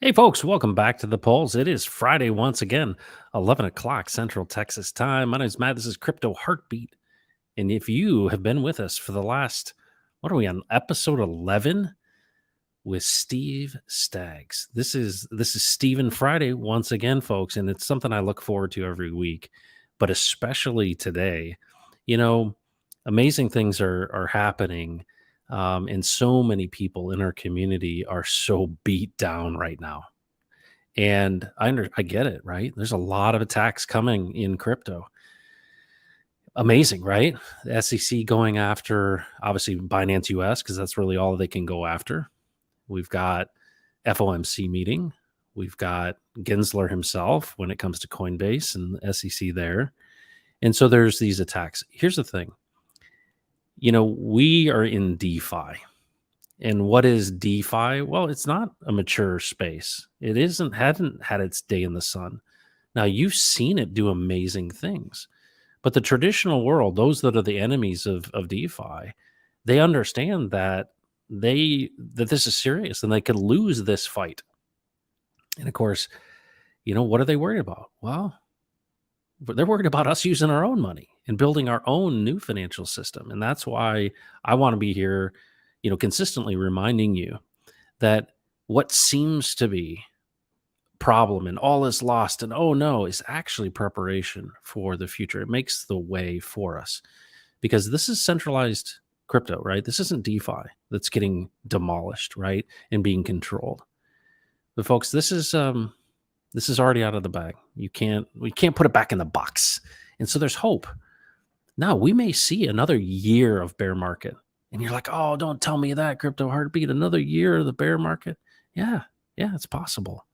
Hey, folks, welcome back to the polls. It is Friday once again, 11 o'clock Central Texas time. My name is Matt. This is Crypto Heartbeat. And if you have been with us for the last, what are we on, episode 11 with Steve Staggs? This is Steven Friday once again, folks. And it's something I look forward to every week, but especially today. You know, amazing things are happening. And so many people in our community are so beat down right now, and I get it, right? There's a lot of attacks coming in crypto. Amazing, right? The SEC going after obviously Binance US because that's really all they can go after. We've got FOMC meeting. We've got Gensler himself when it comes to Coinbase and the SEC there. And so there's these attacks. Here's the thing. We are in DeFi. And what is DeFi? Well, it's not a mature space. It hadn't had its day in the sun. Now you've seen it do amazing things. But the traditional world, those that are the enemies of DeFi, they understand that this is serious and they could lose this fight. And of course, what are they worried about? Well, they're worried about us using our own money and building our own new financial system. And that's why I want to be here, consistently reminding you that what seems to be problem and all is lost and oh no is actually preparation for the future. It makes the way for us because this is centralized crypto, right? This isn't DeFi that's getting demolished, right? And being controlled. But folks, this is already out of the bag. We can't put it back in the box. And so there's hope. Now we may see another year of bear market. And you're like, oh, don't tell me that, Crypto Heartbeat, another year of the bear market. Yeah, it's possible.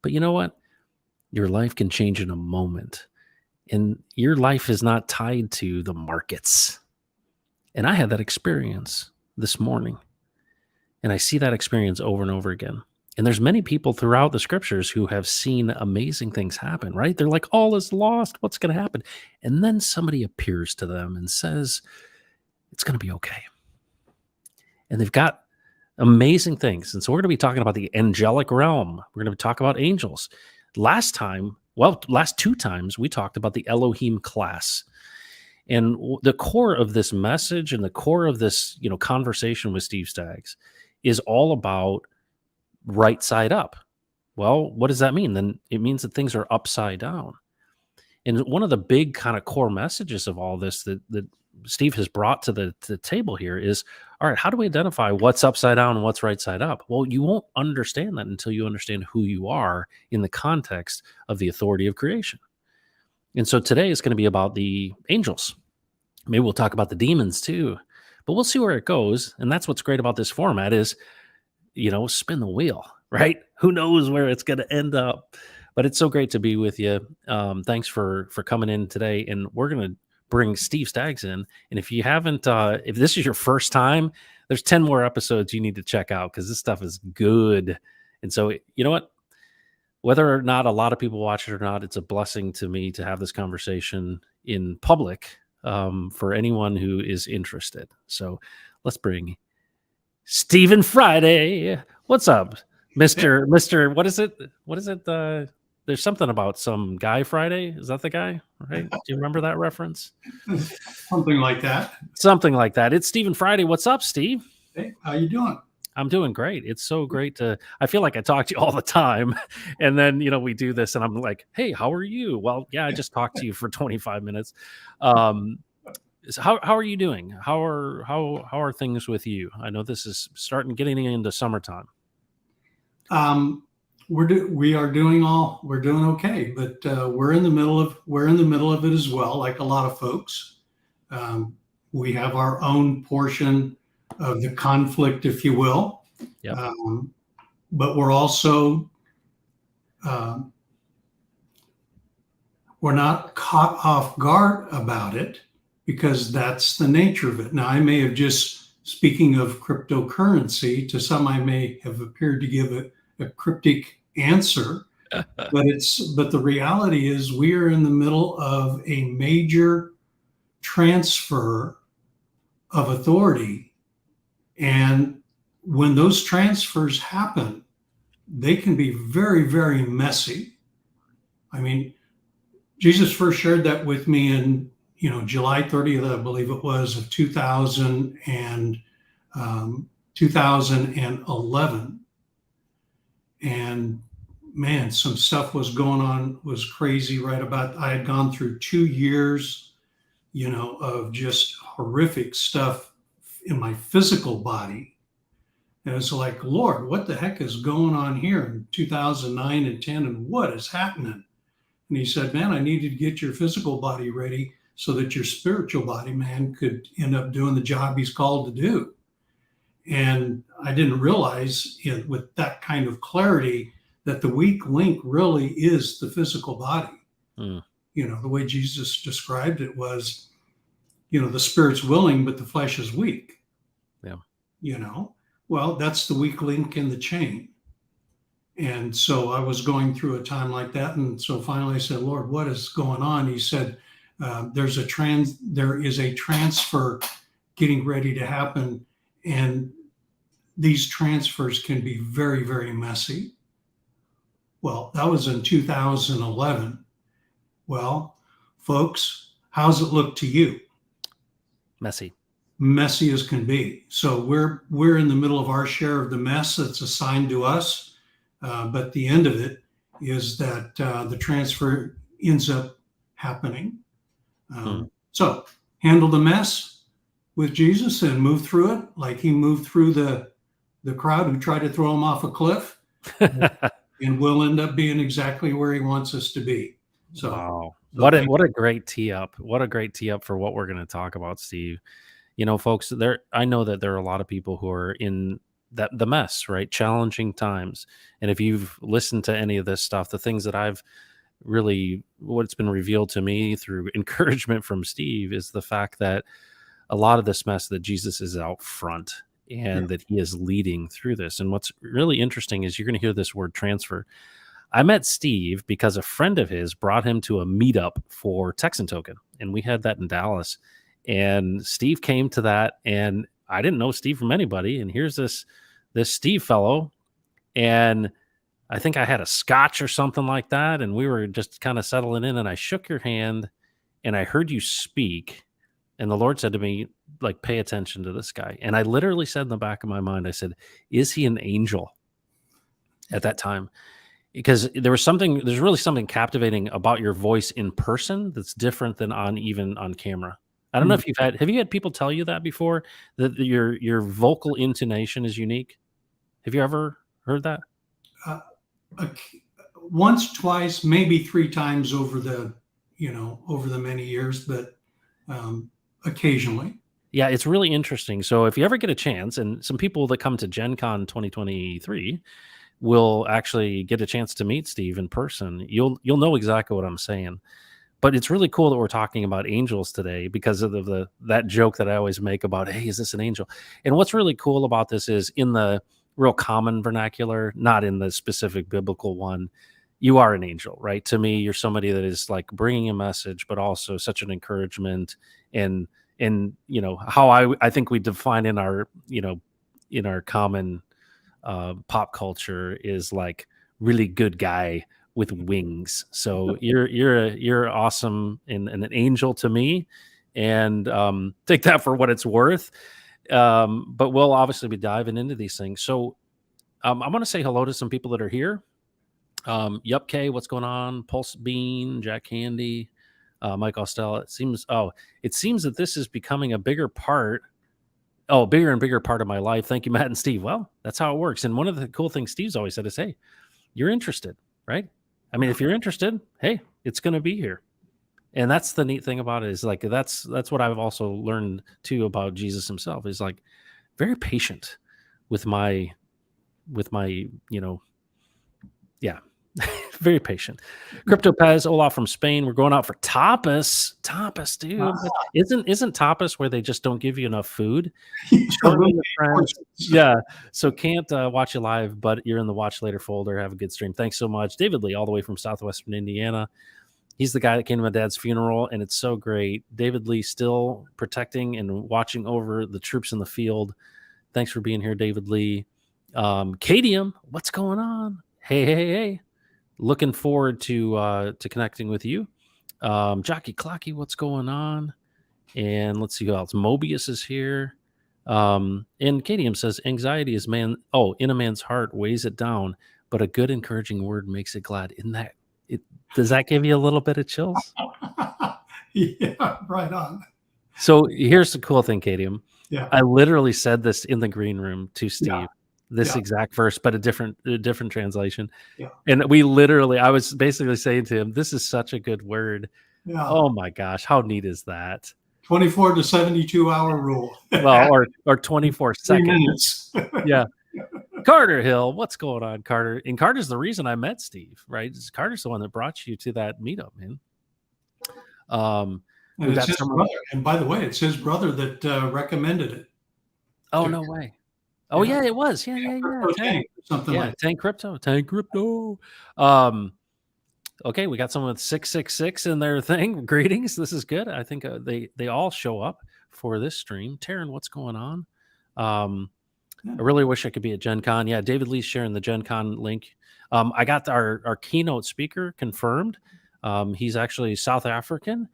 But you know what? Your life can change in a moment. And your life is not tied to the markets. And I had that experience this morning. And I see that experience over and over again. And there's many people throughout the scriptures who have seen amazing things happen, right? They're like, all is lost. What's going to happen? And then somebody appears to them and says, it's going to be okay. And they've got amazing things. And so we're going to be talking about the angelic realm. We're going to talk about angels. Last two times we talked about the Elohim class. And the core of this message and the core of this, conversation with Steve Staggs is all about right side up. Well, what does that mean? Then it means that things are upside down. And one of the big kind of core messages of all this that Steve has brought to the table here is, all right, how do we identify what's upside down and what's right side up? Well, you won't understand that until you understand who you are in the context of the authority of creation. And so today is going to be about the angels. Maybe we'll talk about the demons too, but we'll see where it goes. And that's what's great about this format is, spin the wheel, right? Who knows where it's going to end up? But it's so great to be with you. Thanks for coming in today. And we're going to bring Steve Staggs in. And if you haven't, if this is your first time, there's 10 more episodes you need to check out because this stuff is good. And so, you know what? Whether or not a lot of people watch it or not, it's a blessing to me to have this conversation in public for anyone who is interested. So let's bring Steven Friday. What's up, Mr. What is it? There's something about some guy Friday. Is that the guy? Right? Do you remember that reference? Something like that. Something like that. It's Steven Friday. What's up, Steve? Hey, how you doing? I'm doing great. It's so great I feel like I talk to you all the time. And then, we do this and I'm like, hey, how are you? Well, yeah, I just talked to you for 25 minutes. So how are you doing? How are things with you? I know this is getting into summertime. We're doing okay, but we're in the middle of it as well, like a lot of folks. We have our own portion of the conflict, if you will. Yep. But we're also we're not caught off guard about it because that's the nature of it. Now, I may have just, speaking of cryptocurrency, to some I may have appeared to give a cryptic answer, but the reality is we are in the middle of a major transfer of authority. And when those transfers happen, they can be very, very messy. I mean, Jesus first shared that with me in, July 30th, I believe it was, of 2011. And man, some stuff was going on, was crazy right about. I had gone through 2 years, of just horrific stuff in my physical body. And it's like, Lord, what the heck is going on here in 2009 and 10? And what is happening? And he said, man, I need you to get your physical body ready so that your spiritual body, man, could end up doing the job he's called to do. And I didn't realize with that kind of clarity that the weak link really is the physical body. Mm. The way Jesus described it was, the spirit's willing, but the flesh is weak. Yeah. Well, that's the weak link in the chain. And so I was going through a time like that. And so finally I said, Lord, what is going on? He said, there is a transfer getting ready to happen. And these transfers can be very, very messy. Well, that was in 2011. Well, folks, how's it look to you? Messy. Messy as can be. So we're in the middle of our share of the mess that's assigned to us. But the end of it is that the transfer ends up happening. So handle the mess with Jesus and move through it like he moved through the crowd who tried to throw him off a cliff. And we'll end up being exactly where he wants us to be. So, wow. What a great tee up. What a great tee up for what we're going to talk about, Steve. Folks, I know that there are a lot of people who are in the mess, right? Challenging times. And if you've listened to any of this stuff, the things that I've really, what's been revealed to me through encouragement from Steve is the fact that a lot of this mess that Jesus is out front and that he is leading through this. And what's really interesting is you're going to hear this word transfer. I met Steve because a friend of his brought him to a meetup for Texan Token, and we had that in Dallas. And Steve came to that, and I didn't know Steve from anybody. And here's this Steve fellow, and I think I had a scotch or something like that, and we were just kind of settling in. And I shook your hand, and I heard you speak, and the Lord said to me, like, pay attention to this guy. And I literally said in the back of my mind, I said, is he an angel? At that time, because there's really something captivating about your voice in person that's different than even on camera. I don't know if have you had people tell you that before, that your vocal intonation is unique? Have you ever heard that? Once, twice, maybe 3 times over the many years, but occasionally. Yeah, it's really interesting. So if you ever get a chance, and some people that come to Gen Con 2023 will actually get a chance to meet Steve in person, you'll know exactly what I'm saying. But it's really cool that we're talking about angels today because of that joke that I always make about, hey, is this an angel? And what's really cool about this is in the real common vernacular, not in the specific biblical one, you are an angel, right? To me, you're somebody that is like bringing a message, but also such an encouragement. And how I think we define in our common pop culture is like really good guy with wings. So you're awesome and an angel to me, and take that for what it's worth. But we'll obviously be diving into these things. So I want to say hello to some people that are here. Yup K, what's going on? Pulse Bean, Jack Candy, Mike Ostel. It seems that this is becoming a bigger and bigger part of my life. Thank you, Matt and Steve. Well, that's how it works. And one of the cool things Steve's always said is, hey, you're interested, right? I mean, if you're interested, hey, it's going to be here. And that's the neat thing about it, is like, that's what I've also learned too about Jesus himself, is like very patient with my, yeah, very patient. Crypto Pez, Olaf from Spain. We're going out for tapas. Tapas, dude. Isn't tapas where they just don't give you enough food? Yeah. So can't watch you live, but you're in the watch later folder. Have a good stream. Thanks so much. David Lee, all the way from Southwestern Indiana. He's the guy that came to my dad's funeral, and it's so great. David Lee still protecting and watching over the troops in the field. Thanks for being here, David Lee. Cadium, what's going on? Hey, hey, hey. Looking forward to connecting with you. Jockey Clocky, what's going on? And let's see who else. Mobius is here. And Cadium says, anxiety is in a man's heart weighs it down, but a good encouraging word makes it glad. In that it does that give you a little bit of chills? Yeah, right on. So here's the cool thing, Cadium. Yeah, I literally said this in the green room to yeah, Steve, this yeah, exact verse, but a different translation. yeah, And I was basically saying to him, this is such a good word. yeah. Oh my gosh, how neat is that? 24 to 72-hour rule. Well, or 24 3 second. minutes. Yeah. Carter Hill, what's going on, Carter? And Carter's the reason I met Steve, right? Carter's the one that brought you to that meetup, man. And We it's got his someone. brother. And by the way, it's his brother that recommended it Oh, to, no way. Oh, yeah, yeah, it was. Yeah, yeah, yeah, yeah. Crypto Tank. Tank or something Yeah, like Tank Crypto. Tank Crypto. Um, okay, we got someone with 666 in their thing. Greetings. This is good. I think they all show up for this stream. Taryn, what's going on? Um, that. I really wish I could be at Gen Con. Yeah, David Lee's sharing the Gen Con link. I got our keynote speaker confirmed. He's actually South African.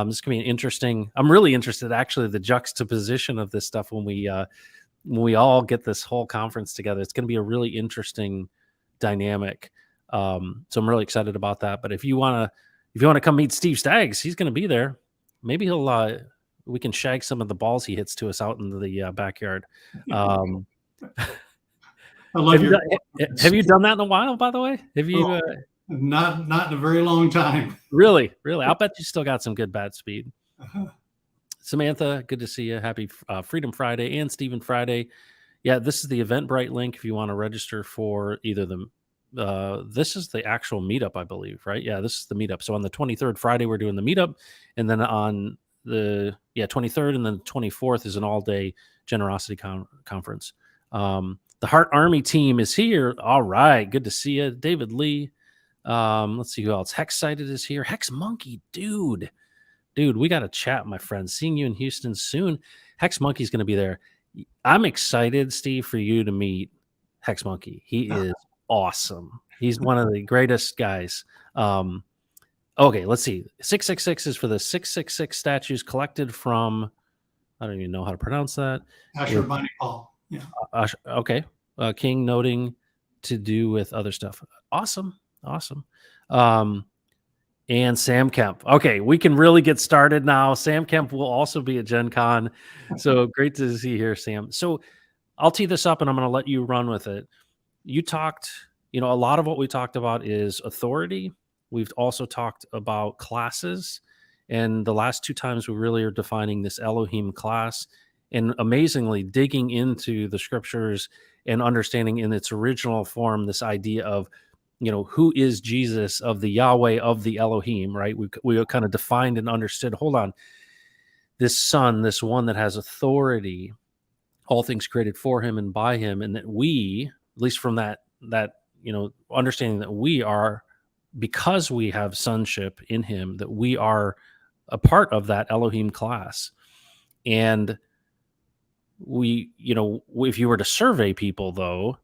This can be an interesting. I'm really interested, actually, the juxtaposition of this stuff when we all get this whole conference together. It's going to be a really interesting dynamic. So I'm really excited about that. But if you want to come meet Steve Staggs, he's going to be there. Maybe we can shag some of the balls he hits to us out in the backyard. Um, I love your have you done that in a while, by the way? Have you oh, not in a very long time. really? I'll bet you still got some good bat speed. Uh-huh. Samantha, good to see you. Happy Freedom Friday and Stephen Friday. Yeah, this is the Eventbrite link if you want to register for either the. This is the actual meetup, I believe, right? Yeah, this is the meetup. So on the 23rd Friday, we're doing the meetup, and then on the 23rd and then the 24th is an all-day generosity conference. The Heart Army team is here. All right, good to see you, David Lee. Let's see who else. Hex Sighted is here. Hex Monkey, dude, we got to chat, my friend. Seeing you in Houston soon. Hex Monkey's going to be there. I'm excited, Steve, for you to meet Hex Monkey. He is awesome. He's one of the greatest guys. Okay, let's see. 666 is for the 666 statues collected from, I don't even know how to pronounce that. Ashurbanipal. Yeah. Okay. King noting to do with other stuff. Awesome. And Sam Kemp. Okay, we can really get started now. Sam Kemp will also be at Gen Con. So great to see you here, Sam. So I'll tee this up and I'm going to let you run with it. You talked, a lot of what we talked about is authority. We've also talked about classes. And the last two times we really are defining this Elohim class and amazingly digging into the scriptures and understanding in its original form this idea of who is Jesus, of the Yahweh, of the Elohim, right? We kind of defined and understood, hold on, this son, this one that has authority, all things created for him and by him, and that we, at least from that understanding that we are, because we have sonship in him, that we are a part of that Elohim class. And if you were to survey people, though,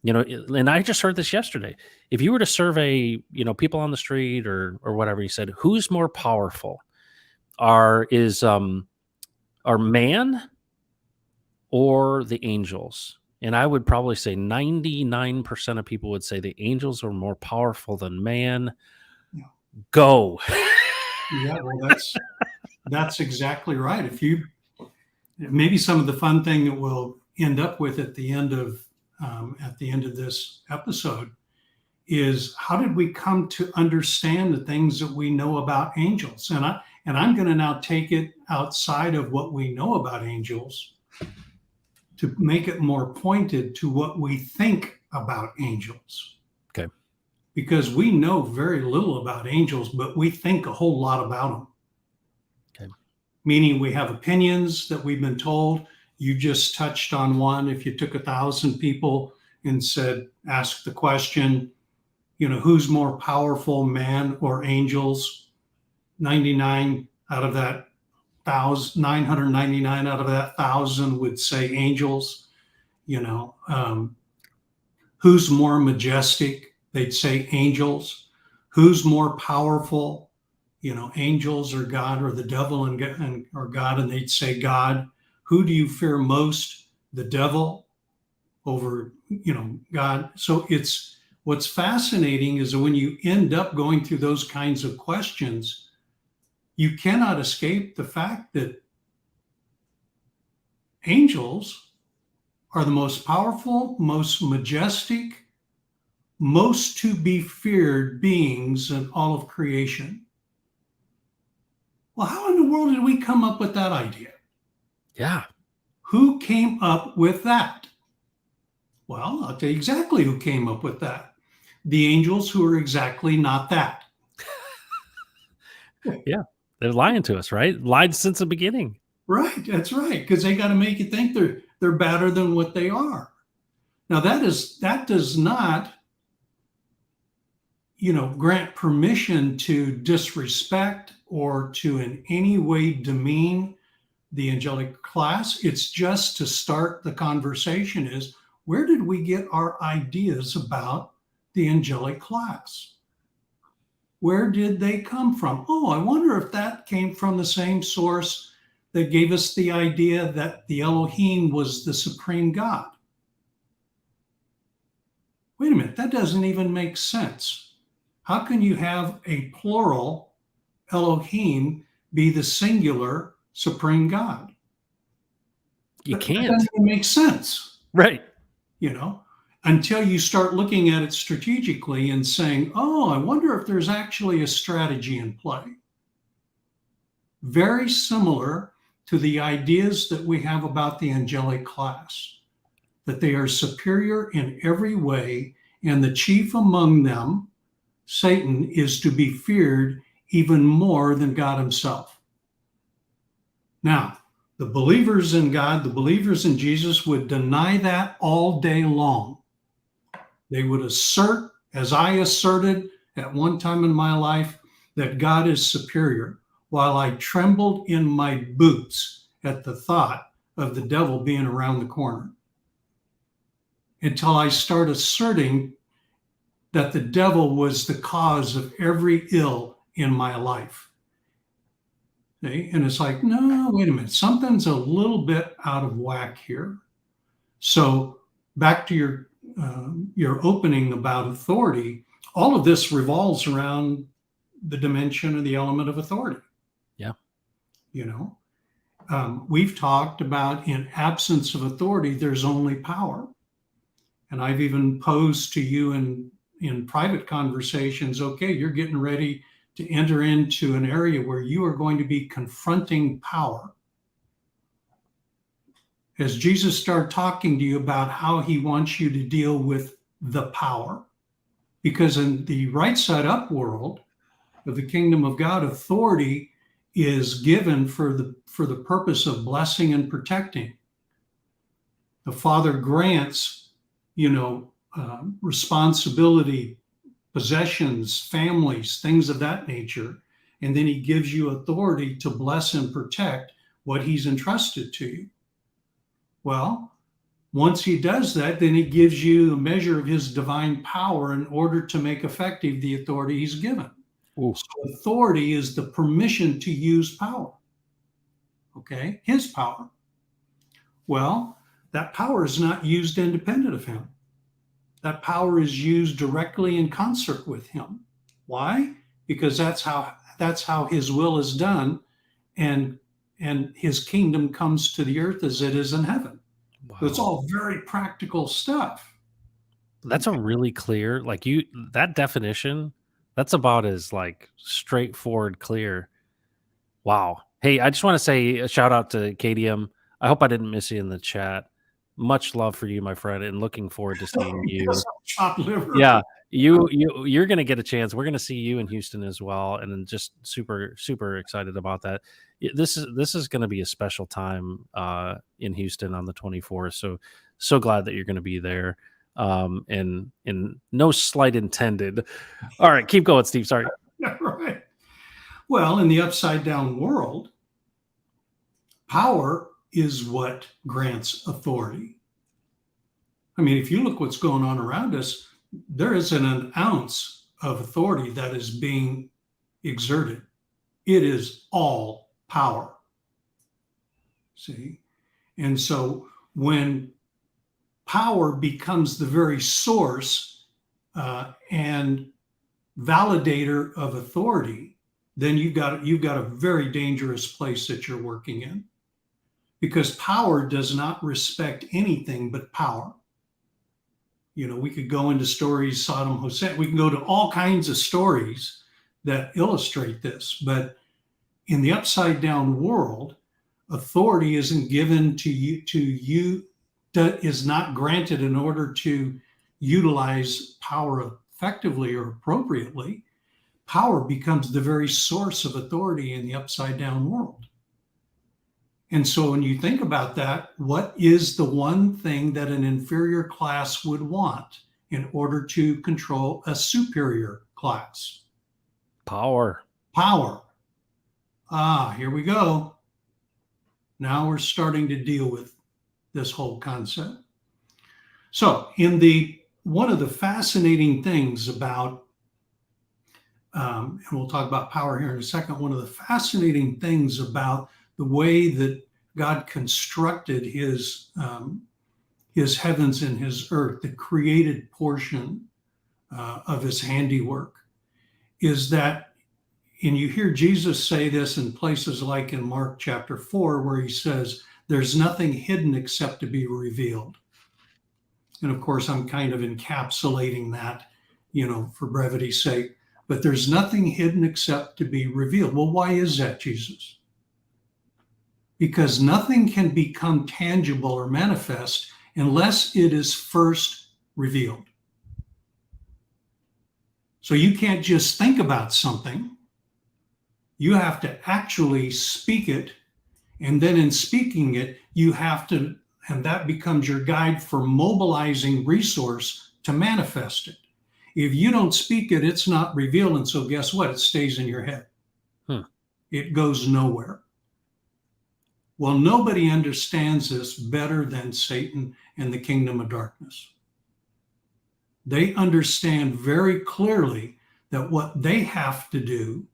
and I just heard this yesterday. If you were to survey, people on the street or whatever, you said, who's more powerful? Are man or the angels? And I would probably say 99% of people would say the angels are more powerful than man. Yeah. Go. Yeah, well, that's exactly right. Maybe some of the fun thing that we'll end up with at the end of this episode is, how did we come to understand the things that we know about angels? And I'm going to now take it outside of what we know about angels to make it more pointed to what we think about angels. Okay. Because we know very little about angels, but we think a whole lot about them. Okay. Meaning we have opinions that we've been told. You just touched on one. If you took 1,000 people and ask the question, who's more powerful, man or angels? 99 out of that 999 out of that 1,000 would say angels. Who's more majestic? They'd say angels. Who's more powerful? Angels or God, or the devil or God, and they'd say God. Who do you fear most? The devil over, God. So it's what's fascinating is that when you end up going through those kinds of questions, you cannot escape the fact that angels are the most powerful, most majestic, most to be feared beings in all of creation. Well, how in the world did we come up with that idea? Yeah. Who came up with that? Well, I'll tell you exactly who came up with that. The angels, who are exactly not that. Yeah. They're lying to us, right? Lied since the beginning. Right, that's right, because they got to make you think they're better than what they are. Now that does not, grant permission to disrespect or to in any way demean the angelic class. It's just to start the conversation is, where did we get our ideas about the angelic class? Where did they come from? Oh, I wonder if that came from the same source that gave us the idea that the Elohim was the supreme God. Wait a minute, that doesn't even make sense. How can you have a plural Elohim be the singular supreme God? You That can't. doesn't even make sense, Right. you know, until you start looking at it strategically and saying, oh, I wonder if there's actually a strategy in play. Very similar to the ideas that we have about the angelic class, that they are superior in every way, and the chief among them, Satan, is to be feared even more than God himself. Now, the believers in God, the believers in Jesus would deny that all day long. They would assert, as I asserted at one time in my life, that God is superior, while I trembled in my boots at the thought of the devil being around the corner. Until I start asserting that the devil was the cause of every ill in my life. Okay? And it's like, no, wait a minute, something's a little bit out of whack here. So back to your opening about authority, all of this revolves around the dimension or the element of authority. Yeah. We've talked about, in absence of authority, there's only power. And I've even posed to you in private conversations, okay, you're getting ready to enter into an area where you are going to be confronting power. As Jesus started talking to you about how he wants you to deal with the power, because in the right side up world of the kingdom of God, authority is given for the purpose of blessing and protecting. The Father grants, responsibility, possessions, families, things of that nature, and then he gives you authority to bless and protect what he's entrusted to you. Well, once he does that, then he gives you a measure of his divine power in order to make effective the authority he's given. Ooh. So authority is the permission to use power. Okay, his power. Well, that power is not used independent of him. That power is used directly in concert with him. Why? Because that's how his will is done, and his kingdom comes to the earth as it is in heaven. Wow. So it's all very practical stuff. That's a really clear, like that definition, that's about as like straightforward, clear. Wow. Hey, I just want to say a shout out to KDM. I hope I didn't miss you in the chat. Much love for you, my friend, and looking forward to seeing you. Chopped liver. Yeah, you're gonna get a chance. We're gonna see you in Houston as well, and then just super excited about that. This is gonna be a special time in Houston on the 24th. So glad that you're gonna be there. And no slight intended. All right, keep going, Steve. Sorry. Yeah, right. Well, in the upside down world, power is what grants authority. I mean, if you look what's going on around us, there isn't an ounce of authority that is being exerted. It is all power. See? And so when power becomes the very source and validator of authority, then you've got a very dangerous place that you're working in, because power does not respect anything but power. You know, we could go into stories, Saddam Hussein, we can go to all kinds of stories that illustrate this. But in the upside down world, authority isn't given to you, that is not granted in order to utilize power effectively or appropriately. Power becomes the very source of authority in the upside down world. And so when you think about that, what is the one thing that an inferior class would want in order to control a superior class? Power. Power. Ah, here we go. Now we're starting to deal with this whole concept. So, one of the fascinating things about, and we'll talk about power here in a second. One of the fascinating things about the way that God constructed his heavens and his earth, the created portion of his handiwork, is that, and you hear Jesus say this in places like in Mark chapter 4, where he says, there's nothing hidden except to be revealed. And of course, I'm kind of encapsulating that, for brevity's sake, but there's nothing hidden except to be revealed. Well, why is that, Jesus? Because nothing can become tangible or manifest unless it is first revealed. So you can't just think about something. You have to actually speak it. And then in speaking it, you have to, and that becomes your guide for mobilizing resource to manifest it. If you don't speak it, it's not revealed. And so guess what? It stays in your head. It goes nowhere. Well, nobody understands this better than Satan and the kingdom of darkness. They understand very clearly that what they have to do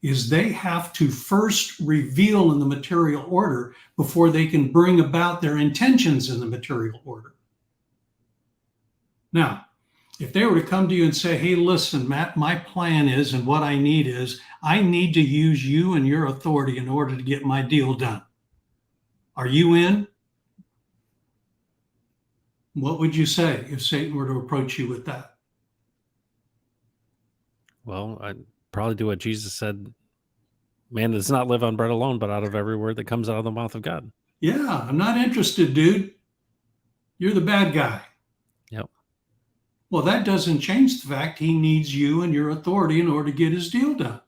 is they have to first reveal in the material order before they can bring about their intentions in the material order. Now, if they were to come to you and say, hey, listen, Matt, my plan is, and what I need is, I need to use you and your authority in order to get my deal done. Are you in? What would you say if Satan were to approach you with that? Well, I'd probably do what Jesus said. Man does not live on bread alone, but out of every word that comes out of the mouth of God. Yeah, I'm not interested, dude. You're the bad guy. Yep. Well, that doesn't change the fact he needs you and your authority in order to get his deal done.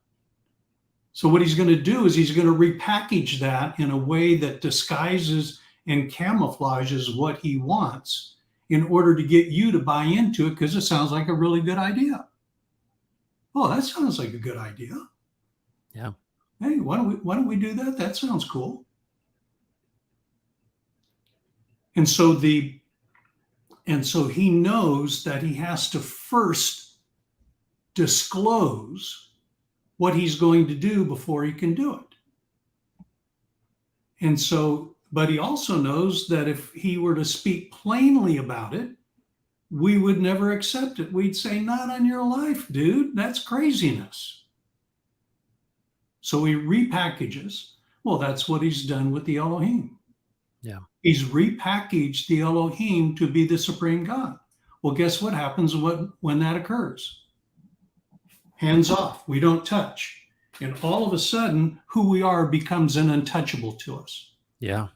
So what he's going to do is he's going to repackage that in a way that disguises and camouflages what he wants in order to get you to buy into it, because it sounds like a really good idea. Oh, that sounds like a good idea. Yeah. Hey, why don't we do that? That sounds cool. And so he knows that he has to first disclose what he's going to do before he can do it. And so, but he also knows that if he were to speak plainly about it, we would never accept it. We'd say, not on your life, dude. That's craziness. So he repackages. Well, that's what he's done with the Elohim. Yeah. He's repackaged the Elohim to be the supreme God. Well, guess what happens when that occurs? Hands off. We don't touch. And all of a sudden, who we are becomes an untouchable to us. Yeah.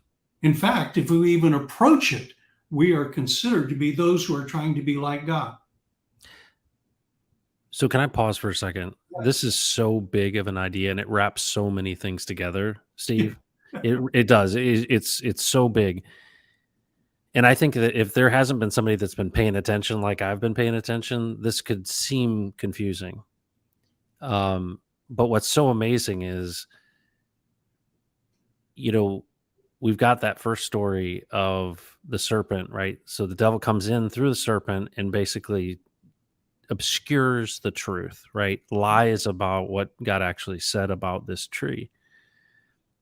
In fact, if we even approach it, we are considered to be those who are trying to be like God. So can I pause for a second? This is so big of an idea, and it wraps so many things together, Steve. It does. It's so big. And I think that if there hasn't been somebody that's been paying attention like I've been paying attention, this could seem confusing. But what's so amazing is, you know, we've got that first story of the serpent, right? So the devil comes in through the serpent and basically obscures the truth, right? Lies about what God actually said about this tree.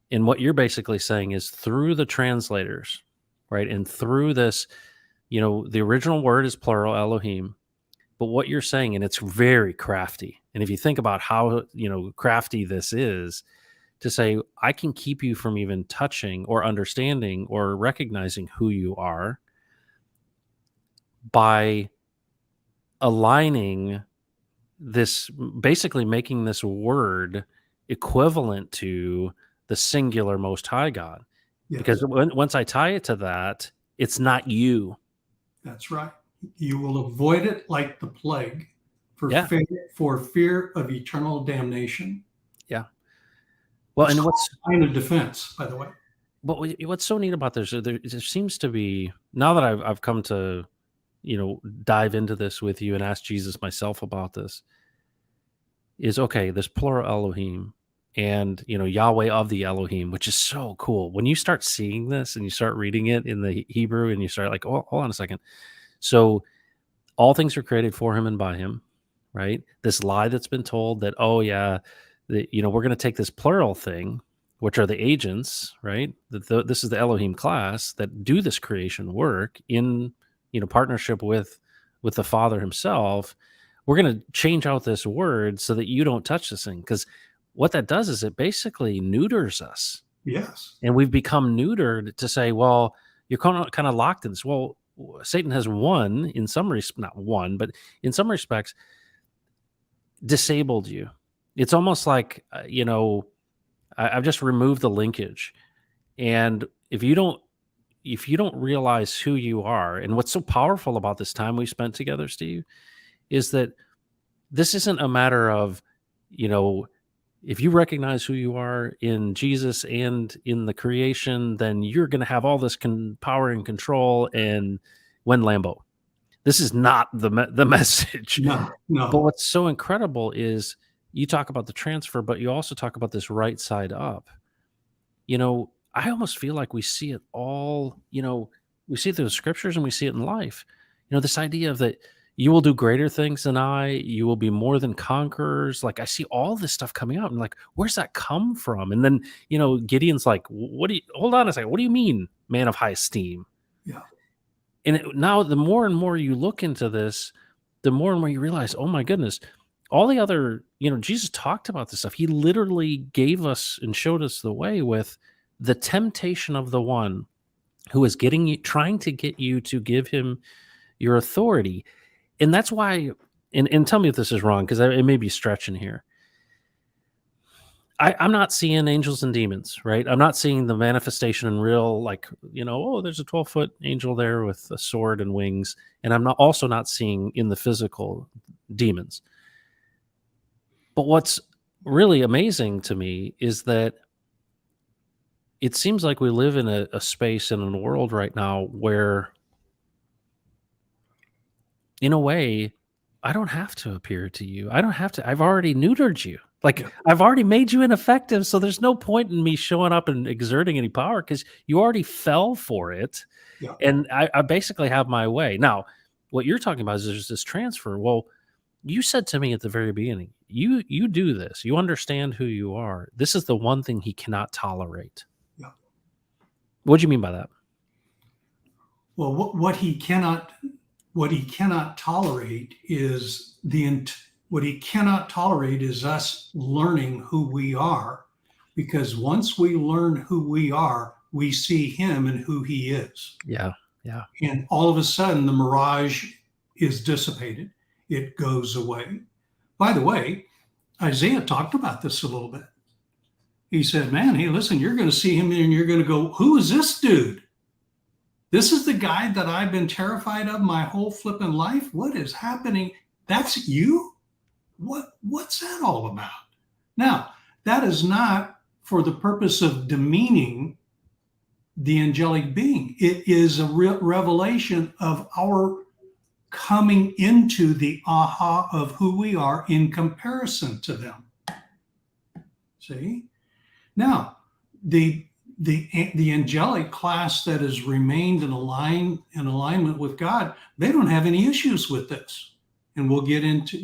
And what you're basically saying is through the translators, right? And through this, the original word is plural, Elohim. But what you're saying, and it's very crafty. And if you think about how, crafty this is, to say, I can keep you from even touching or understanding or recognizing who you are by aligning this, basically making this word equivalent to the singular most high God. Because Yes, once I tie it to that, it's not you. that's right. You will avoid it like the plague Yeah. for fear of eternal damnation. Yeah. Well, It's and called line of defense, by the way. what's so neat about this, there seems to be, now that I've come to, dive into this with you and ask Jesus myself about this, is okay, this plural Elohim and, Yahweh of the Elohim, which is so cool. When you start seeing this and you start reading it in the Hebrew and you start like, oh, hold on a second. So all things are created for him and by him, right? This lie that's been told that, oh yeah, we're going to take this plural thing, which are the agents, right? This is the Elohim class that do this creation work in, partnership with the Father himself. We're going to change out this word so that you don't touch this thing, because what that does is it basically neuters us, Yes. and we've become neutered to say, well, you're kind of locked in this. Well, Satan has won in some not won, but in some respects, disabled you. It's almost like, I've just removed the linkage. And if you don't realize who you are, and what's so powerful about this time we spent together, Steve, is that this isn't a matter of, you know, if you recognize who you are in Jesus and in the creation, then you're going to have all this power and control and win Lambo. This is not the message. No, But no. what's so incredible is you talk about the transfer, but you also talk about this right side up. I almost feel like we see it all, we see it through the scriptures and we see it in life. This idea of that you will do greater things than I, you will be more than conquerors. Like I see all this stuff coming out and like, where's that come from? And then, Gideon's like, hold on a second. What do you mean, man of high esteem? Yeah. And now the more and more you look into this, the more and more you realize, oh my goodness, all the other, Jesus talked about this stuff. He literally gave us and showed us the way with the temptation of the one who is trying to get you to give him your authority. And that's why, and tell me if this is wrong, because it may be stretching here. I'm not seeing angels and demons, right? I'm not seeing the manifestation in real, like, oh, there's a 12-foot angel there with a sword and wings. And I'm also not seeing in the physical demons. But what's really amazing to me is that it seems like we live in a space and in a world right now where, in a way, I don't have to appear to you. I don't have to. I've already neutered you. Like, Yeah. I've already made you ineffective. So there's no point in me showing up and exerting any power because you already fell for it. Yeah. And I basically have my way. Now, what you're talking about is there's this transfer. Well, you said to me at the very beginning, you do this. You understand who you are. This is the one thing he cannot tolerate. Yeah. What do you mean by that? Well, what he cannot tolerate is what he cannot tolerate is us learning who we are, because once we learn who we are, we see him and who he is. Yeah. Yeah. And all of a sudden the mirage is dissipated. It goes away. By the way, Isaiah talked about this a little bit. He said, man, hey, listen, you're going to see him and you're going to go, who is this dude? This is the guy that I've been terrified of my whole flipping life. What is happening? That's you? What's that all about? Now, that is not for the purpose of demeaning the angelic being. It is a revelation of our coming into the aha of who we are in comparison to them. See? Now, the the angelic class that has remained in alignment with God, they don't have any issues with this. And we'll get into,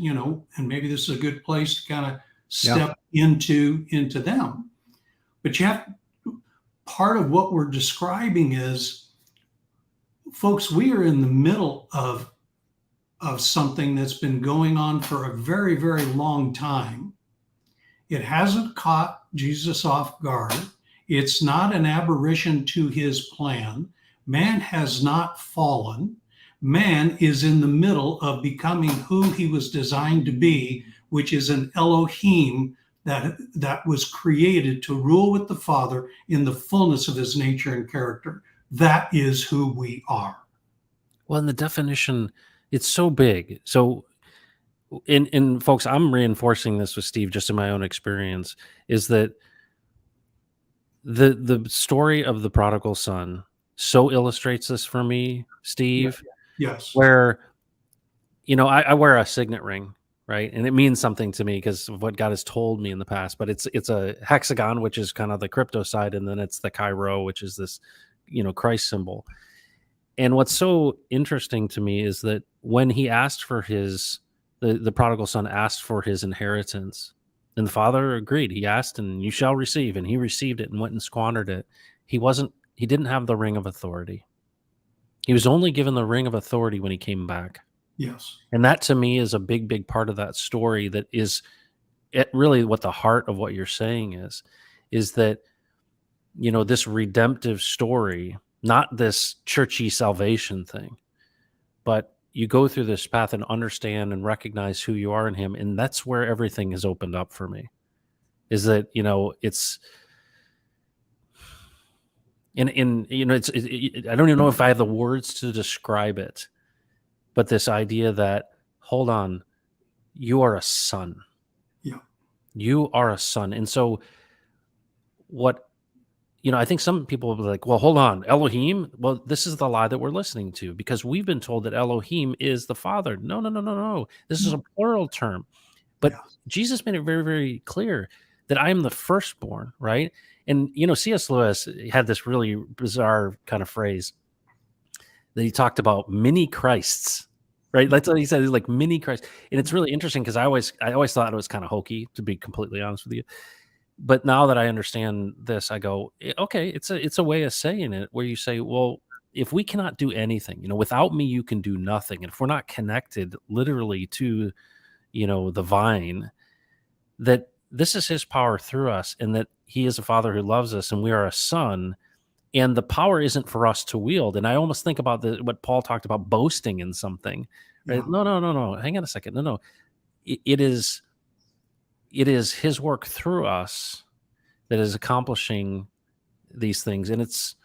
and maybe this is a good place to kind of Yeah. step into them. But you have part of what we're describing is, folks, we are in the middle of something that's been going on for a very, very long time. It hasn't caught Jesus off guard. It's not an aberration to his plan. Man has not fallen. Man is in the middle of becoming who he was designed to be, which is an Elohim that was created to rule with the Father in the fullness of his nature and character. That is who we are. Well, in the definition, it's so big. So, in folks, I'm reinforcing this with Steve just in my own experience, is that the story of the prodigal son so illustrates this for me, Yeah. Steve, Yes. where I wear a signet ring, right? And it means something to me because of what God has told me in the past. But it's a hexagon, which is kind of the crypto side, and then it's the Chi-Rho, which is this, Christ symbol. And what's so interesting to me is that when he asked for the prodigal son asked for his inheritance, and the father agreed. He asked, and you shall receive, and he received it and went and squandered it. He didn't have the ring of authority. He was only given the ring of authority when he came back. Yes. And that to me is a big, big part of that story that is really what the heart of what you're saying is that, this redemptive story, not this churchy salvation thing, but you go through this path and understand and recognize who you are in him. And that's where everything has opened up for me, is that, it's, I don't even know if I have the words to describe it, but this idea that, hold on, you are a son. Yeah. You are a son. And so what, I think some people will be like, well, hold on, Elohim. Well, this is the lie that we're listening to, because we've been told that Elohim is the Father. No, no, no, no, no. This is a plural term. But Yeah. Jesus made it very, very clear that I am the firstborn, right? And, C.S. Lewis had this really bizarre kind of phrase that he talked about mini Christs, right? That's what he said. He's like mini Christ. And it's really interesting because I always thought it was kind of hokey, to be completely honest with you. But now that I understand this, I go, okay, it's a way of saying it where you say, well, if we cannot do anything, without me, you can do nothing. And if we're not connected literally to, the vine, that this is his power through us, and that he is a father who loves us and we are a son. And the power isn't for us to wield. And I almost think about what Paul talked about, boasting in something, right? Yeah. No, no, no, no. Hang on a second. No, no. It is his work through us that is accomplishing these things. And it's,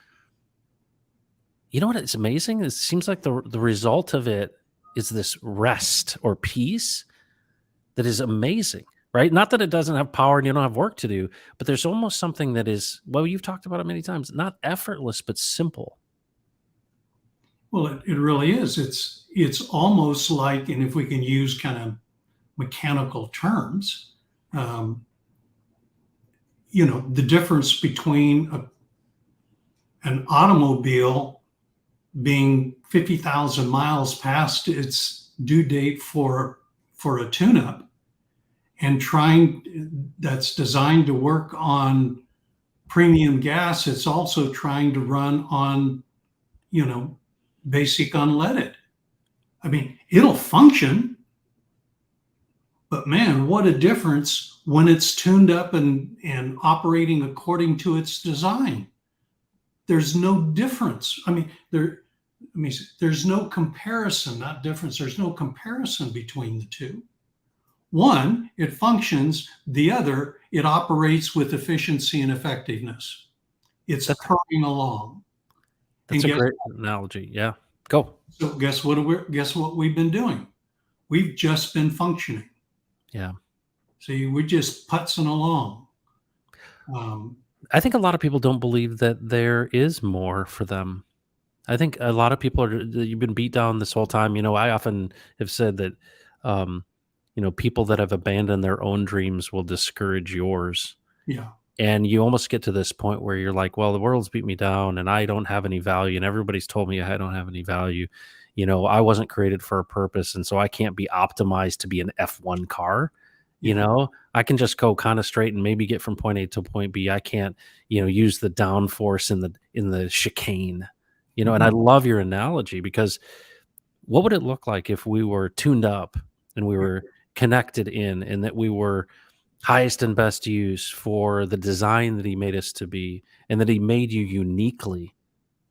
what it's amazing? It seems like the result of it is this rest or peace that is amazing, right? Not that it doesn't have power and you don't have work to do, but there's almost something that is, well, you've talked about it many times, not effortless, but simple. Well, it really is. It's almost like, and if we can use kind of mechanical terms, the difference between an automobile being 50,000 miles past its due date for a tune-up, and that's designed to work on premium gas. It's also trying to run on, basic unleaded. I mean, it'll function, but man, what a difference when it's tuned up and operating according to its design. There's no difference. There's no comparison, not difference. There's no comparison between the two. One, it functions. The other, it operates with efficiency and effectiveness. It's purring along. That's a great analogy. Yeah. Go. So guess what we've been doing? We've just been functioning. Yeah. See, we're just putzing along. I think a lot of people don't believe that there is more for them. I think a lot of people you've been beat down this whole time. I often have said that, people that have abandoned their own dreams will discourage yours. Yeah. And you almost get to this point where you're like, well, the world's beat me down and I don't have any value. And everybody's told me I don't have any value. I wasn't created for a purpose. And so I can't be optimized to be an F1 car. Yeah. I can just go kind of straight and maybe get from point A to point B. I can't, use the downforce in the chicane, and I Mhm. love your analogy because what would it look like if we were tuned up and we were connected in and that we were highest and best use for the design that he made us to be and that he made you uniquely,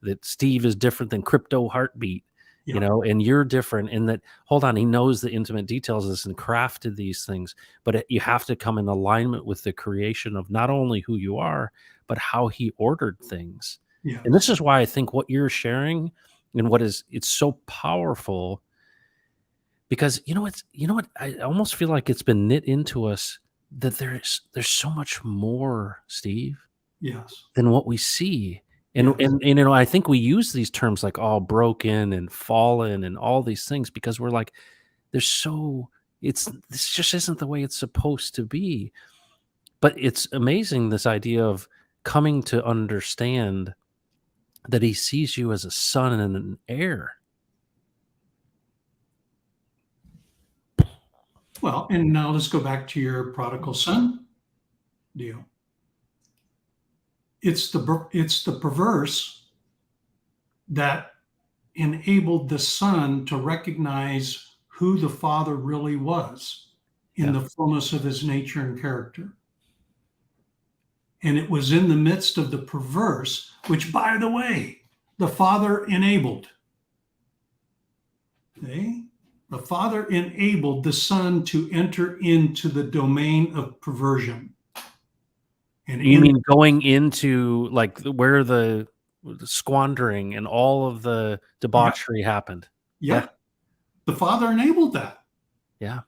that Steve is different than crypto heartbeat, Yeah. and you're different and that hold on, he knows the intimate details of this and crafted these things, but you have to come in alignment with the creation of not only who you are, but how he ordered things. And this Yes. is why I think what you're sharing and it's so powerful because what I almost feel like it's been knit into us that there's so much more, Steve, Yes. than what we see. And Yes. and, and I think we use these terms like all broken and fallen and all these things because we're like, there's so this just isn't the way it's supposed to be. But it's amazing this idea of coming to understand that he sees you as a son and an heir. Well, and now let's go back to your prodigal son deal. It's the perverse that enabled the son to recognize who the father really was in Yeah. the fullness of his nature and character. And it was in the midst of the perverse, which, by the way, the father enabled. Okay? The father enabled the son to enter into the domain of perversion. And You in mean going into, like, where the squandering and all of the yeah, debauchery happened? Yeah, yeah, the father enabled that. yeah.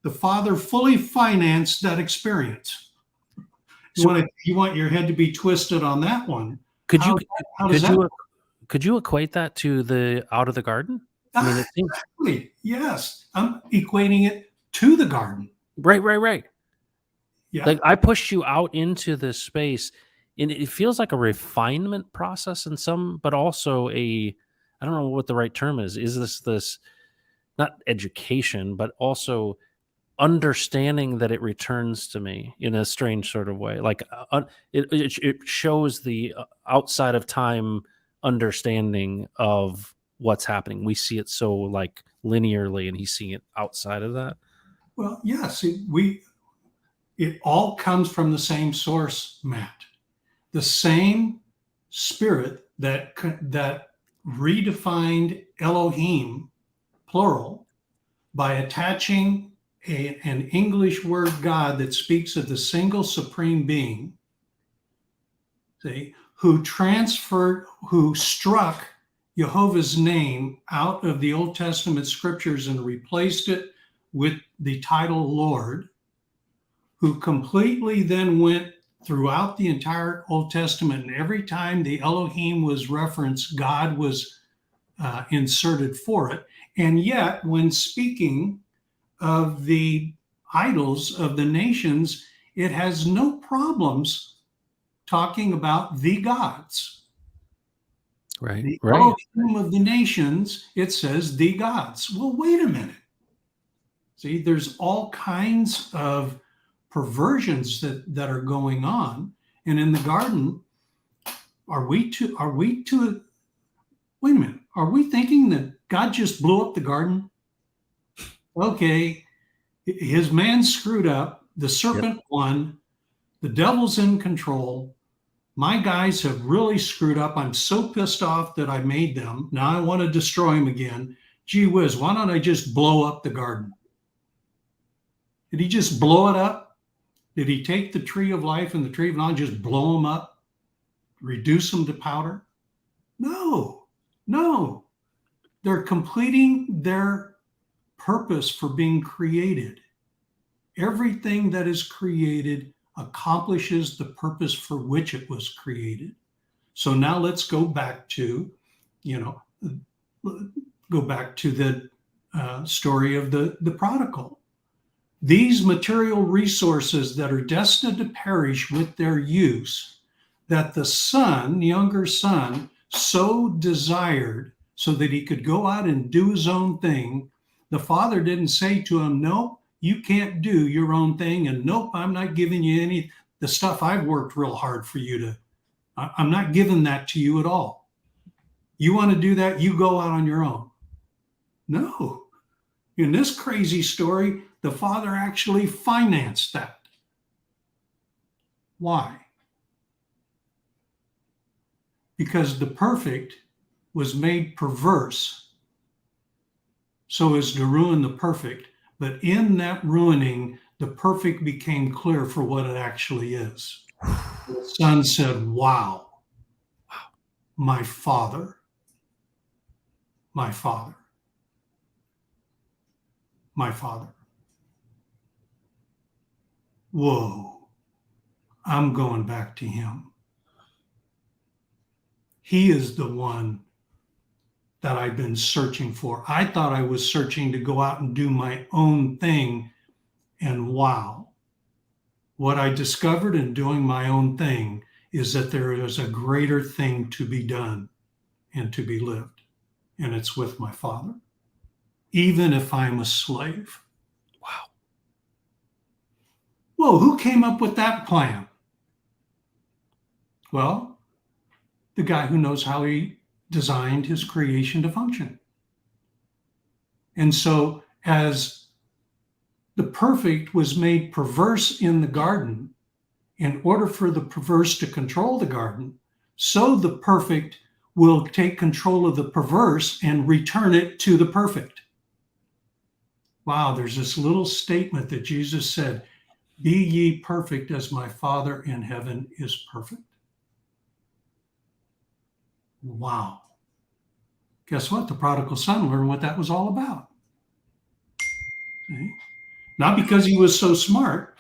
The father fully financed that experience. So, You want your head to be twisted on that one. could you How does could that you work? could you equate that to the out of the garden? I mean, Ah, it seems exactly. Yes. I'm equating it to the garden. right, right, right. Yeah. Like, I pushed you out into this space, and it feels like a refinement process in some but also I don't know what the right term is. Is this not education, but also understanding that it returns to me in a strange sort of way. Like, it shows the, outside of time understanding of what's happening. We see it so, like, linearly, and he's seeing it outside of that. Well, yes, it all comes from the same source, Matt. The same spirit that redefined Elohim, plural, by attaching an English word God that speaks of the single supreme being, see, who struck Jehovah's name out of the Old Testament scriptures and replaced it with the title Lord, who completely then went throughout the entire Old Testament, and every time the Elohim was referenced, God was inserted for it. And yet, when speaking of the idols of the nations, it has no problems talking about the gods. Right, The right. Elohim of the nations, it says the gods. Well, wait a minute. See, there's all kinds of perversions that are going on. And in the garden, are we to wait a minute, are we thinking that God just blew up the garden? Okay, his man screwed up, the Yep. serpent won, the devil's in control. My guys have really screwed up. I'm so pissed off that I made them. Now I want to destroy them again. Gee whiz, why don't I just blow up the garden? Did he just blow it up? Did he take the tree of life and the tree of knowledge, just blow them up, reduce them to powder? No, no. They're completing their purpose for being created. Everything that is created accomplishes the purpose for which it was created. So now let's go back to, you know, go back to the story of the prodigal. these material resources that are destined to perish with their use, that the son, younger son, so desired so that he could go out and do his own thing. The father didn't say to him, "Nope, you can't do your own thing," and "Nope, I'm not giving you any the stuff I've worked real hard for you to. I'm not giving that to you at all. You want to do that, you go out on your own." No. In this crazy story, the father actually financed that. Why? Because the perfect was made perverse so as to ruin the perfect. But in that ruining, the perfect became clear for what it actually is. The son said, "Wow, my father, my father, my father. Whoa, I'm going back to him. He is the one that I've been searching for. I thought I was searching to go out and do my own thing. And wow, what I discovered in doing my own thing is that there is a greater thing to be done and to be lived. And it's with my father, even if I'm a slave." Wow. Whoa, who came up with that plan? Well, the guy who knows how he designed his creation to function. And so, as the perfect was made perverse in the garden, in order for the perverse to control the garden, so the perfect will take control of the perverse and return it to the perfect. Wow, there's this little statement that Jesus said, "Be ye perfect as my Father in heaven is perfect." Wow. Guess what? The prodigal son learned what that was all about. See? Not because he was so smart,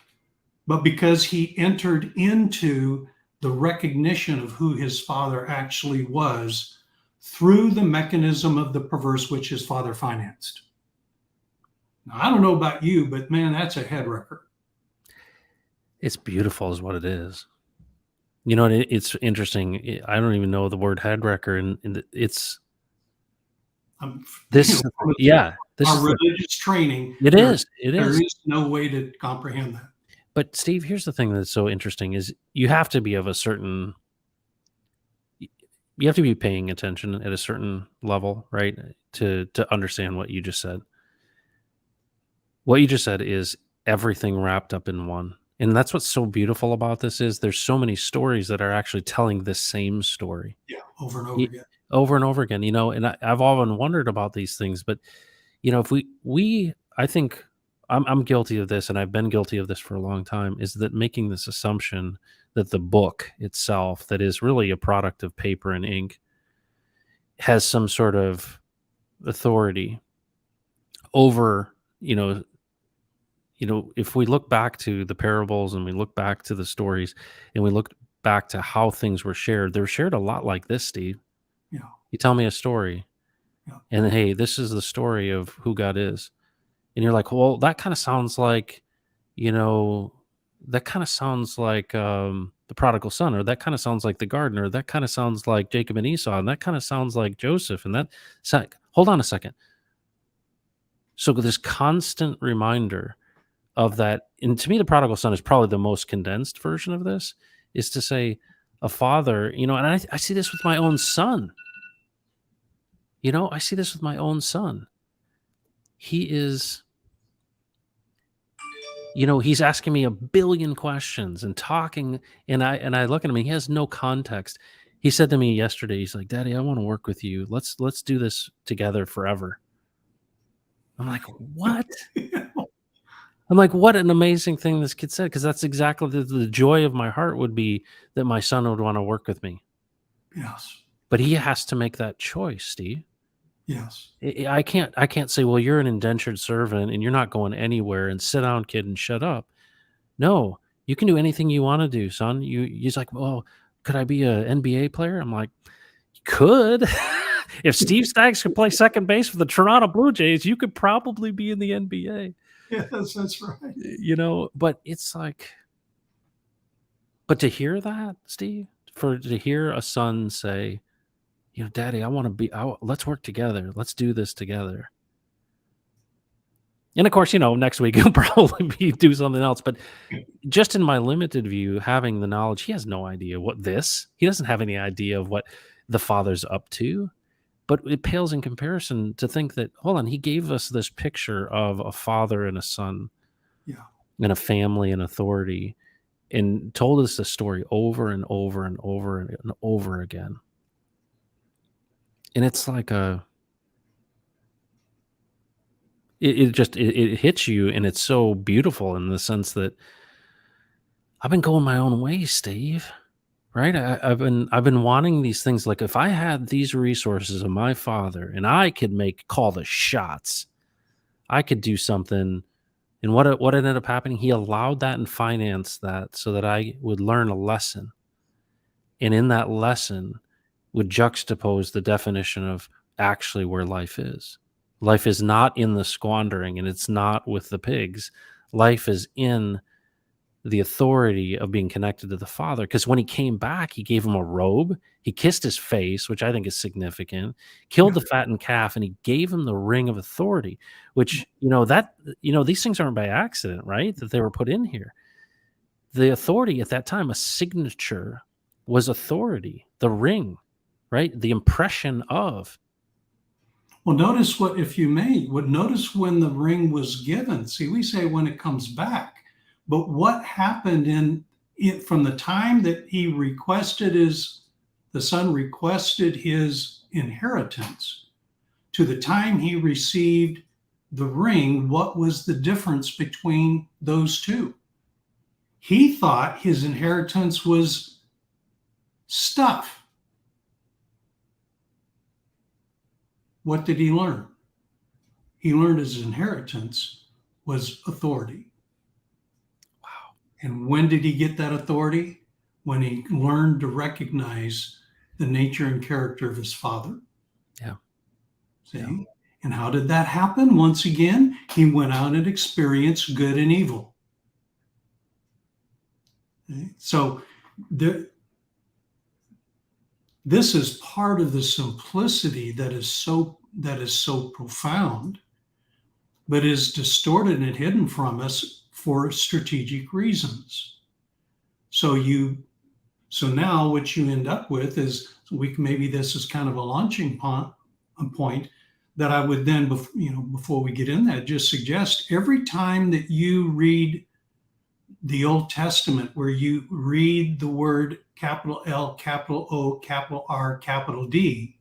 but because he entered into the recognition of who his father actually was through the mechanism of the perverse, which his father financed. Now, I don't know about you, but man, that's a head wrecker. It's beautiful is what it is. You know, and it's interesting. I don't even know the word head wrecker, and it's Um, this is from yeah, this our is the religious training, it there, is, it there is. is no way to comprehend that. But Steve, here's the thing that's so interesting is you have to be of a certain y you have to be paying attention at a certain level, right, to understand what you just said. What you just said is everything wrapped up in one, and that's what's so beautiful about this is there's so many stories that are actually telling the same story. Yeah, over and over Ye again. Over and over again, and I've often wondered about these things, but, if we I think I'm guilty of this, and I've been guilty of this for a long time, is that making this assumption that the book itself, that is really a product of paper and ink, has some sort of authority over, if we look back to the parables and we look back to the stories and we look back to how things were shared, they were shared a lot like this, Steve. Yeah, You tell me a story, yeah, and hey, this is the story of who God is. And you're like, well, that kind of sounds like, you know, that kind of sounds like the prodigal son, or that kind of sounds like the gardener, that kind of sounds like Jacob and Esau, and that kind of sounds like Joseph. And that, hold on a second. So this constant reminder of that, and to me, the prodigal son is probably the most condensed version of this, is to say, a father, and I see this with my own son. I see this with my own son. He is, he's asking me a billion questions and talking, and I look at him and he has no context. He said to me yesterday, he's like, "Daddy, I want to work with you. Let's do this together forever." I'm like, "What?" I'm like, "What an amazing thing this kid said," because that's exactly the joy of my heart would be that my son would want to work with me. yes, But he has to make that choice, Steve. yes. I can't say, "Well, you're an indentured servant and you're not going anywhere, and sit down, kid, and shut up." No, you can do anything you wanna do, son. He's like, "Well, could I be a NBA player?" I'm like, "You could." If Steve Staggs could play second base for the Toronto Blue Jays, you could probably be in the NBA. Yes, that's right. But it's like, but to hear that, Steve, to hear a son say, Daddy, I want to let's work together. Let's do this together. And of course, next week he'll probably do something else. But just in my limited view, having the knowledge, he has no idea he doesn't have any idea of what the Father's up to. But it pales in comparison to think that, hold on, he gave us this picture of a father and a son Yeah. and a family and authority, and told us the story over and over and over and over again. And it's like it hits you, and it's so beautiful in the sense that I've been going my own way, Steve. Right? I've been wanting these things. Like, if I had these resources of my father and I could call the shots, I could do something. And what ended up happening? He allowed that and financed that so that I would learn a lesson. And in that lesson would juxtapose the definition of actually where life is. Life is not in the squandering, and it's not with the pigs. Life is in the authority of being connected to the Father. Because when he came back, he gave him a robe. He kissed his face, which I think is significant, killed Yeah. the fattened calf, and he gave him the ring of authority, which, these things aren't by accident, right? That they were put in here. The authority at that time, a signature, was authority, the ring, right? The impression of. Well, notice notice when the ring was given. See, we say when it comes back, but what happened in it from the time that the son requested his inheritance to the time he received the ring? What was the difference between those two? He thought his inheritance was stuff. What did he learn? He learned his inheritance was authority. Wow. And when did he get that authority? When he learned to recognize the nature and character of his father. Yeah. See? Yeah. And how did that happen? Once again, he went out and experienced good and evil. Okay? So this is part of the simplicity that is so profound, but is distorted and hidden from us for strategic reasons. So now what you end up with is maybe this is kind of a launching point that I would then, before we get in that, just suggest every time that you read the Old Testament, where you read the word capital L, capital O, capital R, capital D,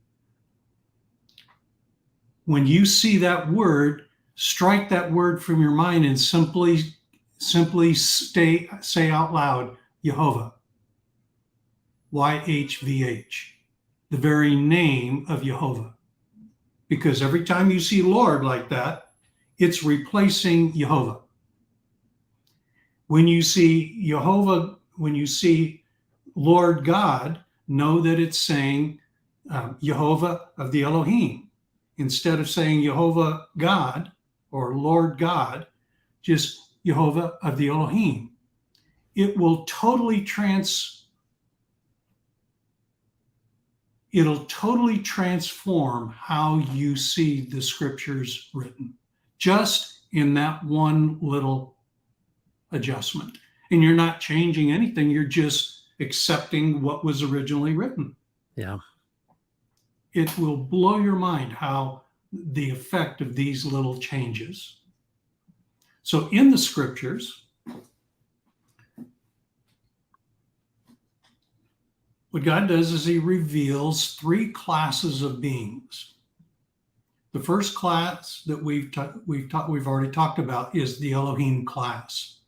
when you see that word, strike that word from your mind and simply say out loud, Jehovah, YHVH, the very name of Jehovah. Because every time you see Lord like that, it's replacing Jehovah. When you see Jehovah, when you see Lord God, know that it's saying Jehovah of the Elohim. Instead of saying Jehovah God or Lord God, just Jehovah of the Elohim. It will totally transform how you see the scriptures written, just in that one little adjustment. And you're not changing anything, you're just accepting what was originally written. Yeah. It will blow your mind how the effect of these little changes. So in the scriptures, what God does is he reveals three classes of beings. The first class that we've already talked about is the Elohim class.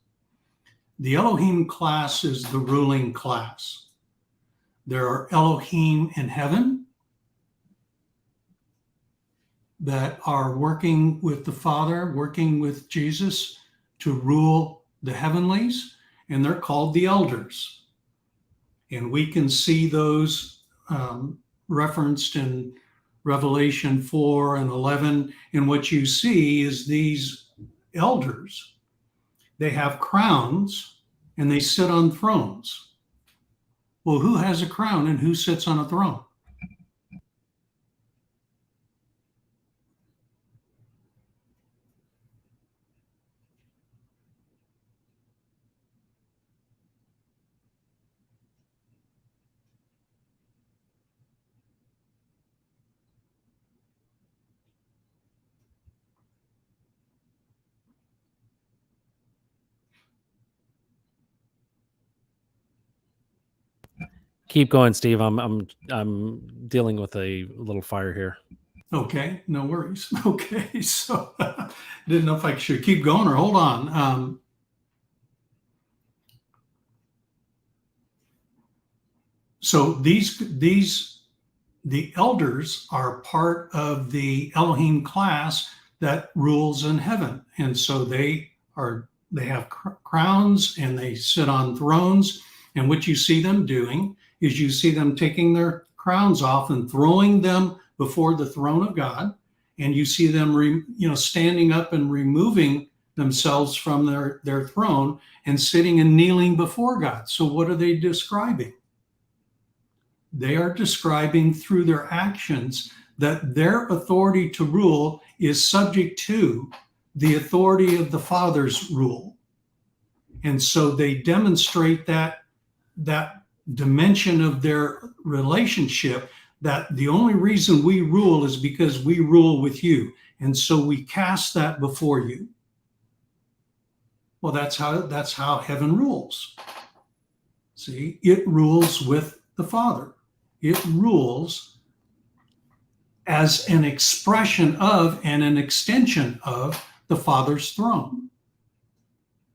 The Elohim class is the ruling class. There are Elohim in heaven that are working with the Father, working with Jesus to rule the heavenlies, and they're called the elders. And we can see those referenced in Revelation 4 and 11. And what you see is these elders, they have crowns and they sit on thrones. Well, who has a crown and who sits on a throne? Keep going, Steve. I'm dealing with a little fire here. Okay, no worries. Okay, so didn't know if I should keep going or hold on. So the elders are part of the Elohim class that rules in heaven, and so they have crowns and they sit on thrones. And what you see them doing is you see them taking their crowns off and throwing them before the throne of God, and you see them standing up and removing themselves from their throne and sitting and kneeling before God. So what are they describing? They are describing through their actions that their authority to rule is subject to the authority of the Father's rule. And so they demonstrate that dimension of their relationship, that the only reason we rule is because we rule with you. And so we cast that before you. Well, that's how heaven rules. See, it rules with the Father. It rules as an expression of and an extension of the Father's throne.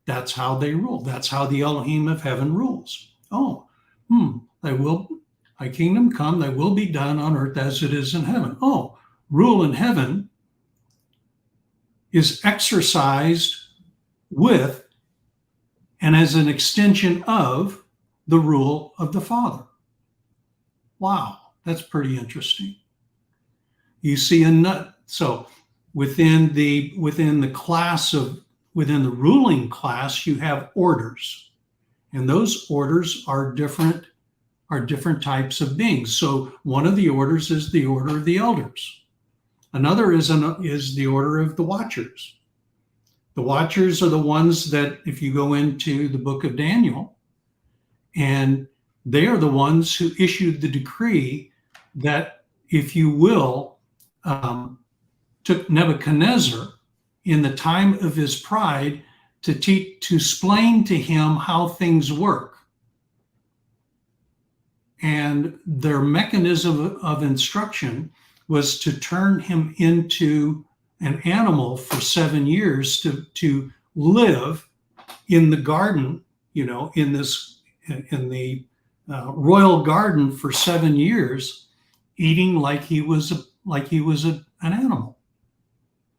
That's how they rule. That's how the Elohim of heaven rules. Thy kingdom come, thy will be done on earth as it is in heaven. Oh, rule in heaven is exercised with and as an extension of the rule of the Father. Wow, that's pretty interesting. You see so within the ruling class, you have orders, and those orders are different types of beings. So one of the orders is the order of the elders. Another is the order of the watchers. The watchers are the ones that, if you go into the book of Daniel, and they are the ones who issued the decree that, if you will, took Nebuchadnezzar in the time of his pride to explain to him how things work. And their mechanism of instruction was to turn him into an animal for 7 years to live in the garden, in the royal garden for 7 years, eating like he was an animal.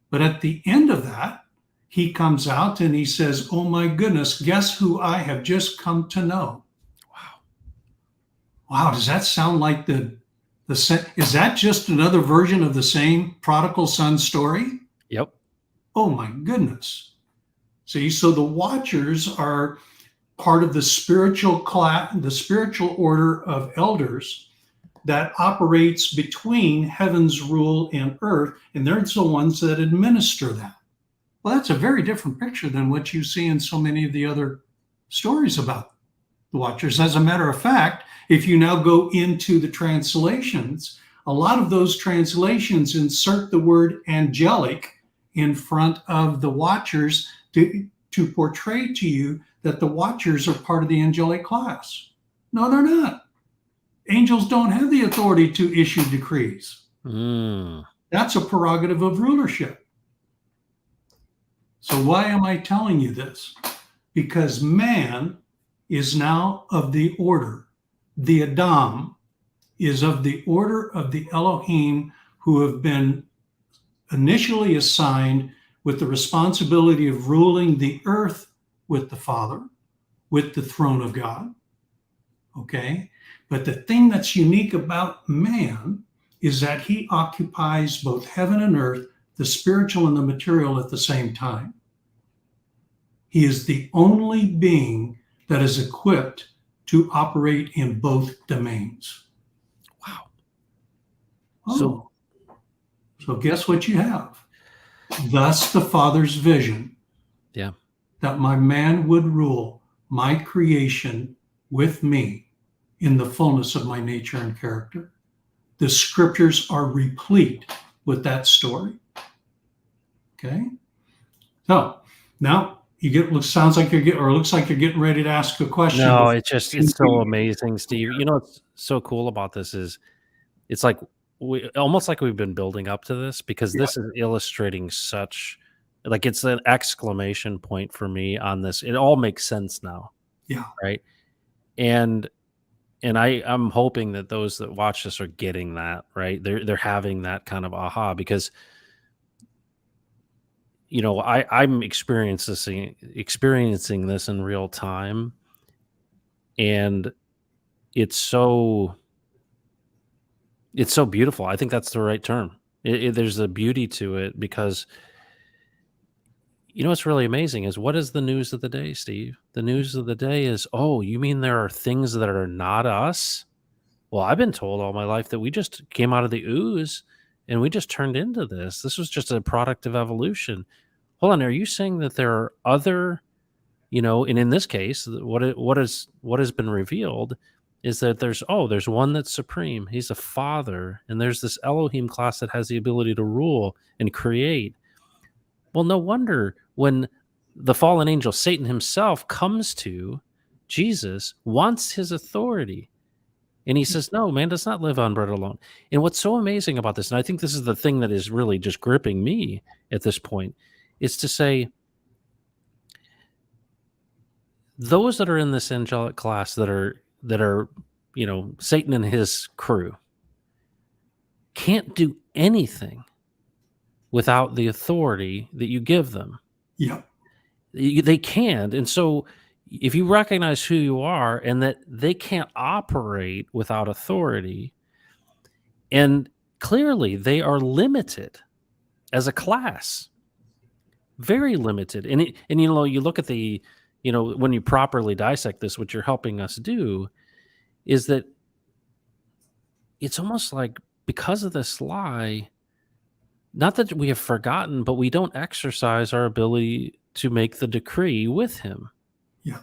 But at the end of that, he comes out and he says, "Oh my goodness, guess who I have just come to know?" Wow, does that sound like is that just another version of the same prodigal son story? Yep. Oh my goodness. See, so the watchers are part of the spiritual order of elders that operates between heaven's rule and earth, and they're the ones that administer that. Well, that's a very different picture than what you see in so many of the other stories about the watchers. As a matter of fact, if you now go into the translations, a lot of those translations insert the word angelic in front of the watchers to portray to you that the watchers are part of the angelic class. No, they're not. Angels don't have the authority to issue decrees. That's a prerogative of rulership. So why am I telling you this? Because man is now of the order. The Adam is of the order of the Elohim, who have been initially assigned with the responsibility of ruling the earth with the Father, with the throne of God. Okay? But the thing that's unique about man is that he occupies both heaven and earth, the spiritual and the material, at the same time. He is the only being that is equipped to operate in both domains. Wow. So Oh, so guess what you have? Thus, the Father's vision yeah. that my man would rule my creation with me in the fullness of my nature and character. The scriptures are replete with that story. Okay. So now you get, sounds like you're getting, or looks like you're getting ready to ask a question. No, it's so amazing, Steve. You know what's so cool about this is it's like we almost like we've been building up to this because Yeah. this is illustrating such like it's an exclamation point for me on this. It all makes sense now, Yeah. right? And I'm hoping that those that watch this are getting that, right? They're having that kind of aha because I'm experiencing this in real time, and it's so it's so beautiful. I think that's the right term. There's a beauty to it because what's really amazing is what is the news of the day, Steve? The news of the day is, oh, you mean there are things that are not us? Well, I've been told all my life that we just came out of the ooze and we just turned into this. This was just a product of evolution. Hold on, are you saying that there are other, and in this case, what has been revealed is that there's one that's supreme. He's a father, and there's this Elohim class that has the ability to rule and create. Well, no wonder when the fallen angel Satan himself comes to Jesus, wants his authority. And he says, no, man does not live on bread alone. And what's so amazing about this, and I think this is the thing that is really just gripping me at this point, is to say, those that are in this angelic class that are Satan and his crew can't do anything without the authority that you give them. Yeah. They can't. And so if you recognize who you are and that they can't operate without authority, and clearly they are limited as a class, very limited. And you look at when you properly dissect this, what you're helping us do is that it's almost like because of this lie, not that we have forgotten, but we don't exercise our ability to make the decree with him. Yeah.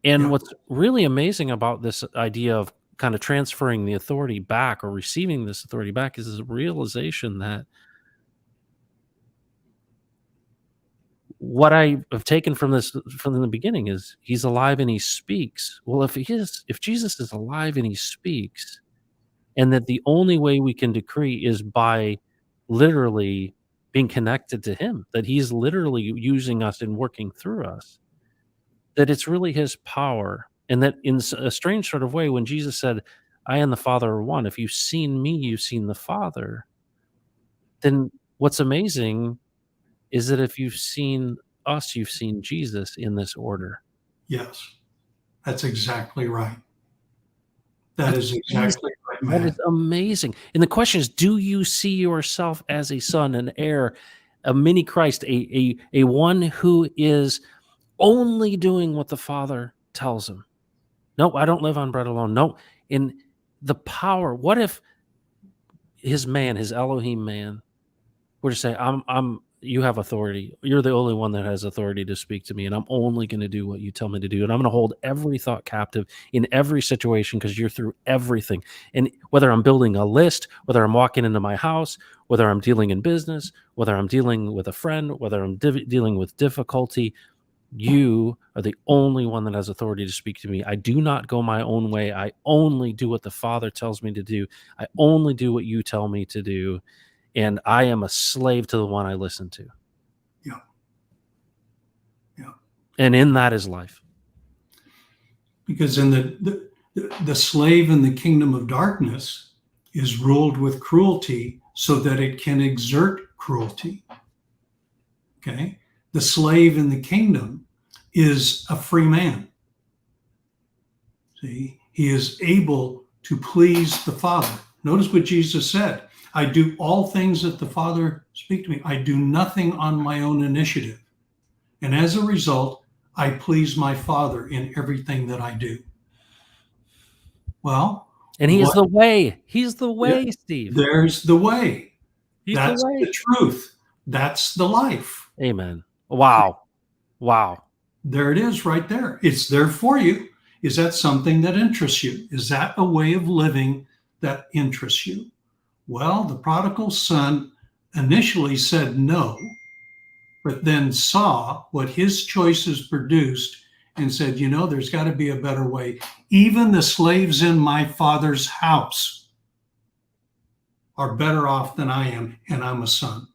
And Yeah. what's really amazing about this idea of kind of transferring the authority back or receiving this authority back is this realization that what I have taken from this from the beginning is he's alive and he speaks. Well, if Jesus is alive and he speaks, and that the only way we can decree is by literally being connected to him, that he's literally using us and working through us, that it's really his power. And that in a strange sort of way, when Jesus said, I and the Father are one, if you've seen me, you've seen the Father, then what's amazing is that if you've seen us, you've seen Jesus in this order. Yes. That's exactly right. That That's is amazing. exactly right, That is man. amazing. And the question is, do you see yourself as a son, an heir, a mini Christ, a one who is only doing what the Father tells him? No, I don't live on bread alone. No. In the power, what if his Elohim man, were to say, you have authority. You're the only one that has authority to speak to me, and I'm only going to do what you tell me to do. And I'm going to hold every thought captive in every situation because you're through everything. And whether I'm building a list, whether I'm walking into my house, whether I'm dealing in business, whether I'm dealing with a friend, whether I'm dealing with difficulty, you are the only one that has authority to speak to me. I do not go my own way. I only do what the Father tells me to do. I only do what you tell me to do. And I am a slave to the one I listen to. Yeah. Yeah. And in that is life. Because in the slave in the kingdom of darkness is ruled with cruelty so that it can exert cruelty. Okay. The slave in the kingdom is a free man. See, he is able to please the Father. Notice what Jesus said. I do all things that the Father speak to me. I do nothing on my own initiative. And as a result, I please my Father in everything that I do. Well, And he is what? the way. He's the Yeah, way, Steve. there's the way. He's the That's the way. truth. That's the life. Amen. Wow. Wow. There it is right there. It's there for you. Is that something that interests you? Is that a way of living that interests you? Well, the prodigal son initially said no, but then saw what his choices produced and said, you know, there's got to be a better way. Even the slaves in my father's house are better off than I am, and I'm a son.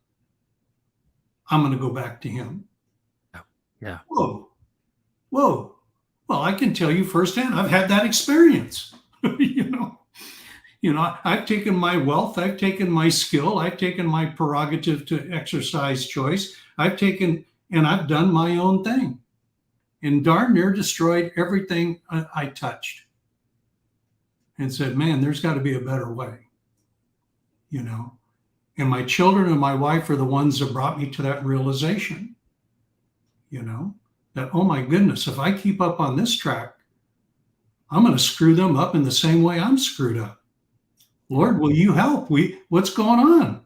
I'm going to go back to him. Yeah. Whoa, whoa. Well, I can tell you firsthand, I've had that experience. you know, I've taken my wealth, I've taken my skill, I've taken my prerogative to exercise choice, I've done my own thing, and darn near destroyed everything I touched, and said, "Man, there's got to be a better way," you know. And my children and my wife are the ones that brought me to that realization, you know, that oh my goodness, if I keep up on this track, I'm going to screw them up in the same way I'm screwed up. Lord, will you help? What's going on?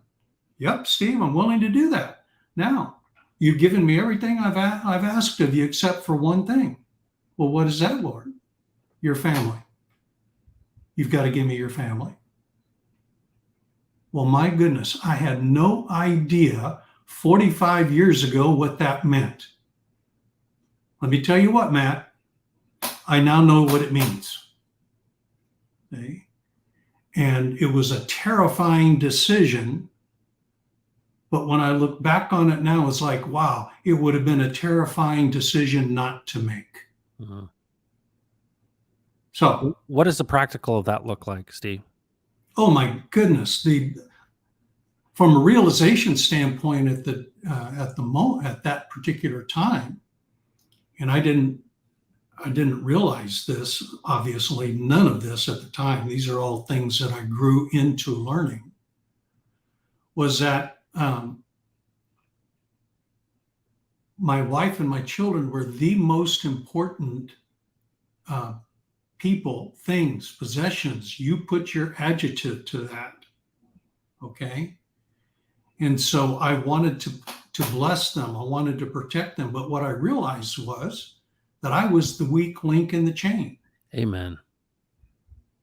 Yep, Steve, I'm willing to do that. Now, you've given me everything I've asked of you except for one thing. Well, what is that, Lord? Your family. You've got to give me your family. Well, my goodness, I had no idea 45 years ago what that meant. Let me tell you what, Matt, I now know what it means. Okay? And it was a terrifying decision. But when I look back on it now, it's like, wow, it would have been a terrifying decision not to make. Mhm. So, What does the practical of that look like, Steve? oh my goodness, from a realization standpoint at that particular time, and I didn't realize this, obviously, none of this at the time. These are all things that I grew into learning. Was that my wife and my children were the most important people, things, possessions. You put your adjective to that, okay? And so I wanted to bless them. I wanted to protect them. But what I realized was that I was the weak link in the chain. Amen.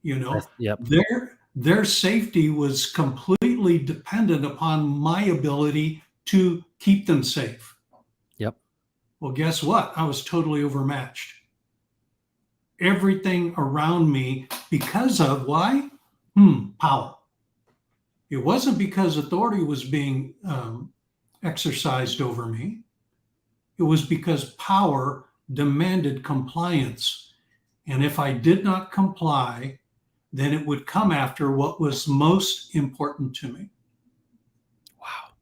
You know, Yep. their safety was completely dependent upon my ability to keep them safe. Yep. Well, guess what? I was totally overmatched. Everything around me because of why? Power. It wasn't because authority was being exercised over me. It was because power demanded compliance. And if I did not comply, then it would come after what was most important to me. Wow.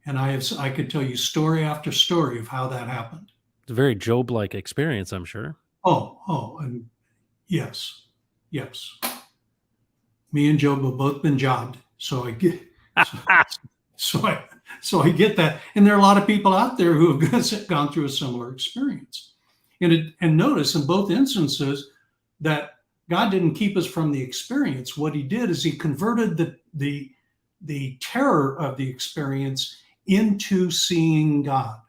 And I could tell you story after story of how that happened. It's a very Job-like experience, I'm sure. And yes. Me and Job have both been jobbed, so I get so I get that. And there are a lot of people out there who have gone through a similar experience. And notice in both instances that God didn't keep us from the experience. What he did is he converted the terror of the experience into seeing God.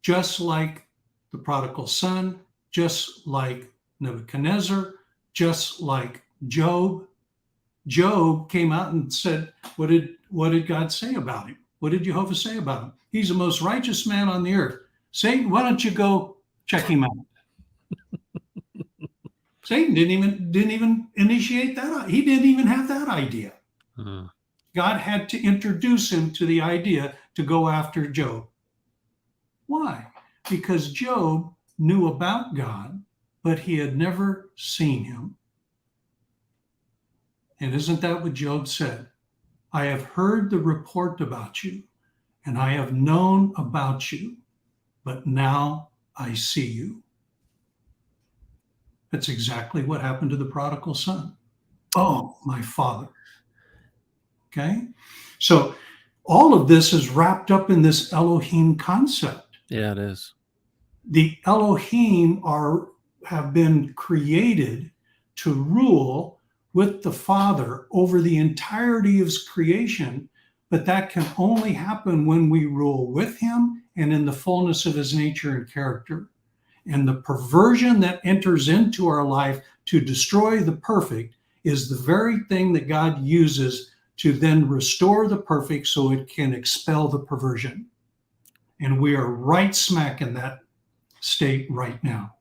Just like the prodigal son, just like Nebuchadnezzar, just like Job. Job came out and said, what did God say about him? What did Jehovah say about him? He's the most righteous man on the earth. Satan, why don't you go check him out? Satan didn't even initiate that. He didn't even have that idea. God had to introduce him to the idea to go after Job. Why? Because Job knew about God, but he had never seen him. And isn't that what Job said? I have heard the report about you, and I have known about you, but now I see you. That's exactly what happened to the prodigal son. Oh, my father. Okay? So all of this is wrapped up in this Elohim concept. Yeah, it is. The Elohim have been created to rule with the Father over the entirety of creation, but that can only happen when we rule with him and in the fullness of his nature and character. And the perversion that enters into our life to destroy the perfect is the very thing that God uses to then restore the perfect so it can expel the perversion. And we are right smack in that state right now.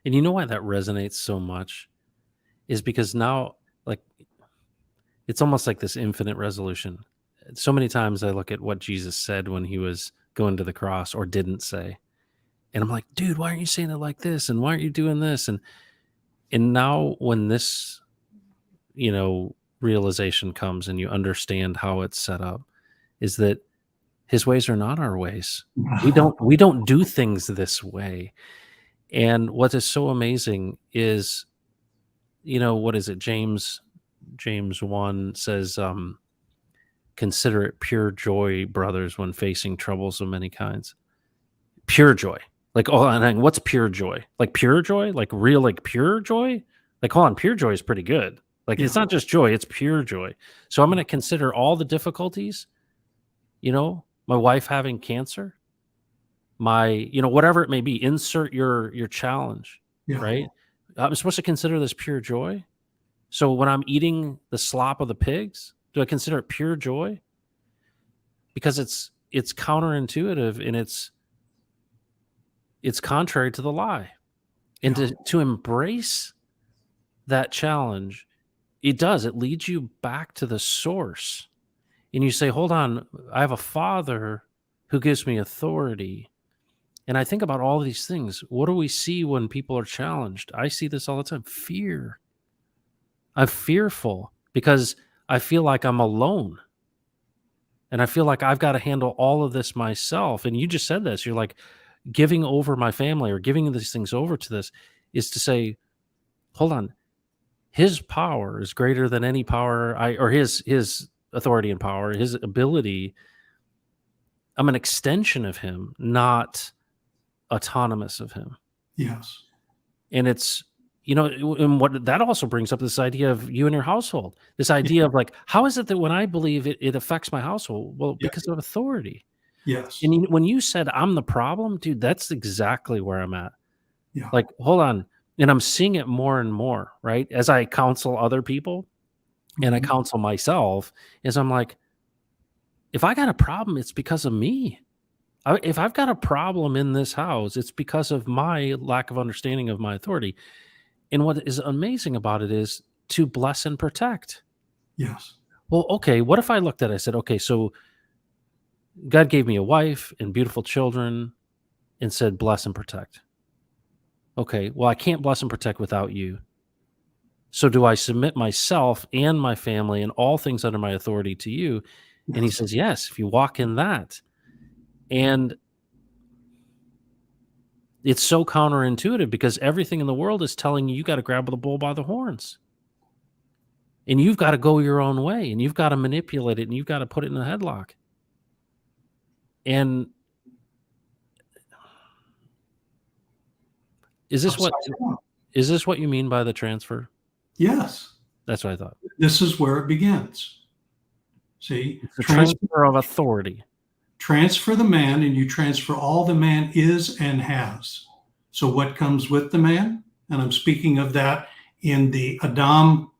And you know why that resonates so much is because now, like, it's almost like this infinite resolution. So many times I look at what Jesus said when he was going to the cross or didn't say. And I'm like, dude, why aren't you saying it like this? And why aren't you doing this? And now when this, realization comes and you understand how it's set up, is that his ways are not our ways. We don't do things this way. And what is so amazing is, what is it? James 1 says, consider it pure joy, brothers, when facing troubles of many kinds. Pure joy. Like, oh, and what's pure joy? Like pure joy? Like real, like pure joy? Like, hold on, pure joy is pretty good. Like, Yeah. it's not just joy, it's pure joy. So I'm going to consider all the difficulties, my wife having cancer, whatever it may be, insert your challenge, Yeah. right? I'm supposed to consider this pure joy. So when I'm eating the slop of the pigs, do I consider it pure joy? Because it's counterintuitive and it's contrary to the lie. And Yeah. to embrace that challenge, it leads you back to the source. And you say, hold on, I have a father who gives me authority. And I think about all these things. What do we see when people are challenged? I see this all the time. Fear. I'm fearful because I feel like I'm alone. And I feel like I've got to handle all of this myself. And you just said this. You're like, giving over my family or giving these things over to this is to say, hold on, his power is greater than any power or his authority and power, his ability. I'm an extension of him, not autonomous of him. Yes. And it's, and what that also brings up this idea of you and your household, this Yeah. idea of like, how is it that when I believe it affects my household? Well, Yeah. because of authority. Yes. And when you said I'm the problem, dude, that's exactly where I'm at. Yeah. Like, hold on. And I'm seeing it more and more, right? As I counsel other people and I Mhm. counsel myself, is I'm like, if I got a problem, it's because of me. If I've got a problem in this house, it's because of my lack of understanding of my authority. And what is amazing about it is to bless and protect. Yes. Well, okay, what if I looked at it, I said, okay, so God gave me a wife and beautiful children and said, bless and protect. Okay, well, I can't bless and protect without you. So do I submit myself and my family and all things under my authority to you? And he Yes. says, yes, if you walk in that. And it's so counterintuitive because everything in the world is telling you, you got to grab the bull by the horns and you've got to go your own way and you've got to manipulate it and you've got to put it in a headlock. And is this what Upside down. is this what you mean by the transfer? Yes. That's what I thought. This is where it begins. See, It's the transfer of authority. transfer the man and you transfer all the man is and has. So what comes with the man? And I'm speaking of that in the Adam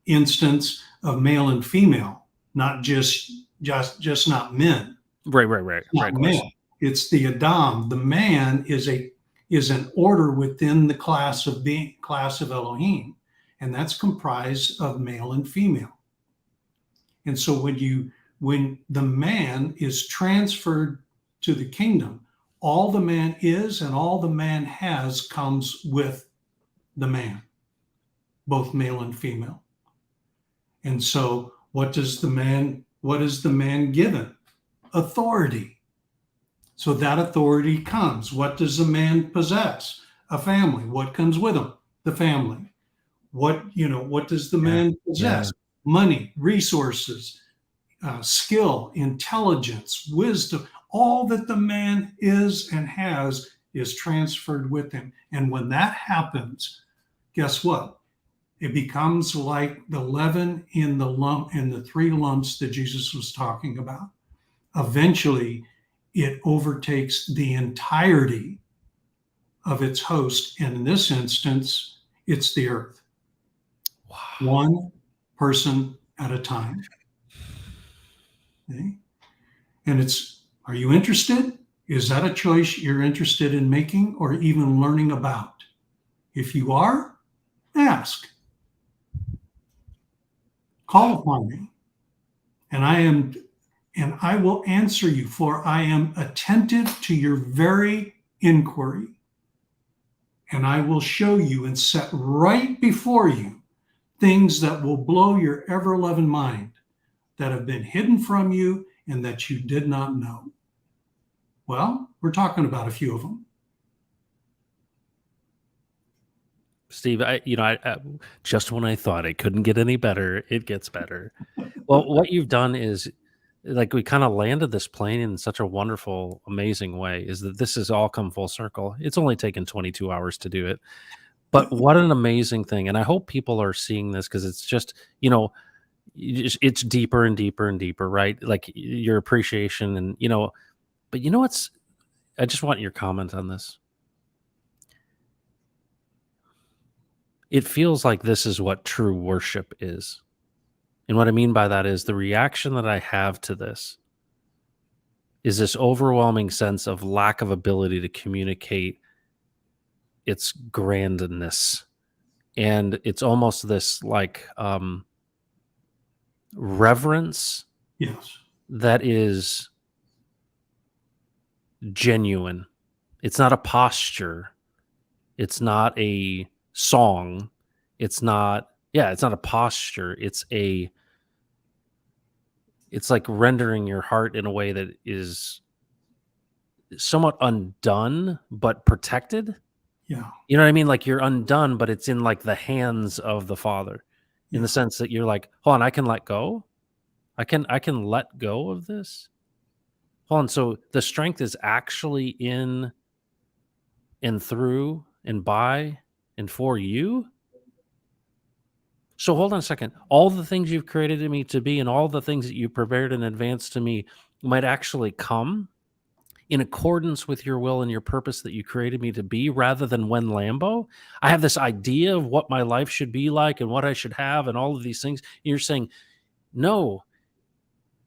instance of male and female, not just not men. Right. Not men. It's the Adam. The man is an order within the class of Elohim, and that's comprised of male and female. And so when the man is transferred to the kingdom, all the man is and all the man has comes with the man, both male and female. And so what is the man given? Authority. So that authority comes. What does the man possess? A family. What comes with him? The family. What does the man possess? Yeah. Money, resources, skill, intelligence, wisdom, all that the man is and has is transferred with him. And when that happens, guess what? It becomes like the leaven in the three lumps that Jesus was talking about. Eventually, it overtakes the entirety of its host. And in this instance, it's the earth. Wow. One person at a time. Okay? And are you interested? Is that a choice you're interested in making or even learning about? If you are, ask. Call upon me. And I will answer you, for I am attentive to your very inquiry. And I will show you and set right before you things that will blow your ever-loving mind, that have been hidden from you and that you did not know. Well, we're talking about a few of them. Steve, just when I thought it couldn't get any better, it gets better. Well, what you've done is, like, we kind of landed this plane in such a wonderful, amazing way, is that this has all come full circle. It's only taken 22 hours to do it. But what an amazing thing. And I hope people are seeing this, because it's just, it's deeper and deeper and deeper, right? Like, your appreciation and, but what's, I just want your comment on this. It feels like this is what true worship is. And what I mean by that is the reaction that I have to this is this overwhelming sense of lack of ability to communicate its grandness. And it's almost this like reverence Yes. that is genuine. It's not a posture. It's not a song. It's not a posture. It's like rendering your heart in a way that is somewhat undone but protected. Yeah. You know what I mean? Like, you're undone, but it's in like the hands of the Father, in the sense that you're like, hold on, I can let go. I can let go of this. Hold on. So the strength is actually in and through and by and for you. So hold on a second. All the things you've created me to be and all the things that you prepared in advance to me might actually come in accordance with your will and your purpose that you created me to be, rather than when Lambo. I have this idea of what my life should be like and what I should have and all of these things. You're saying, no,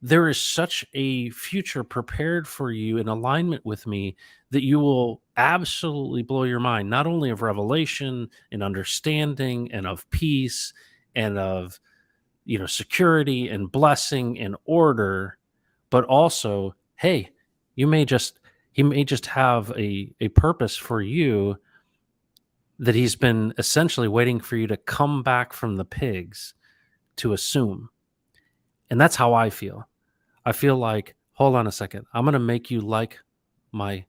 there is such a future prepared for you in alignment with me that you will absolutely blow your mind, not only of revelation and understanding and of peace and of, security and blessing and order, but also, hey, he may just have a purpose for you that he's been essentially waiting for you to come back from the pigs to assume. And that's how I feel. I feel like, hold on a second, I'm going to make you like my,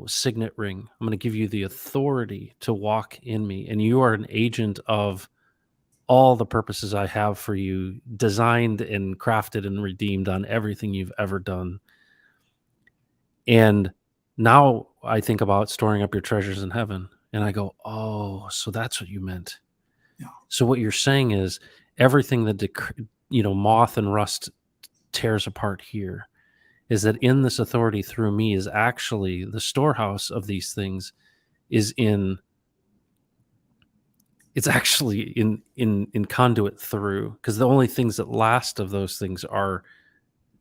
signet ring. I'm going to give you the authority to walk in me. And you are an agent of all the purposes I have for you, designed and crafted and redeemed on everything you've ever done. And now I think about storing up your treasures in heaven, and I go, oh, so that's what you meant. Yeah. So what you're saying is everything that, moth and rust tears apart here, is that in this authority through me is actually the storehouse of these things it's actually in conduit through, because the only things that last of those things are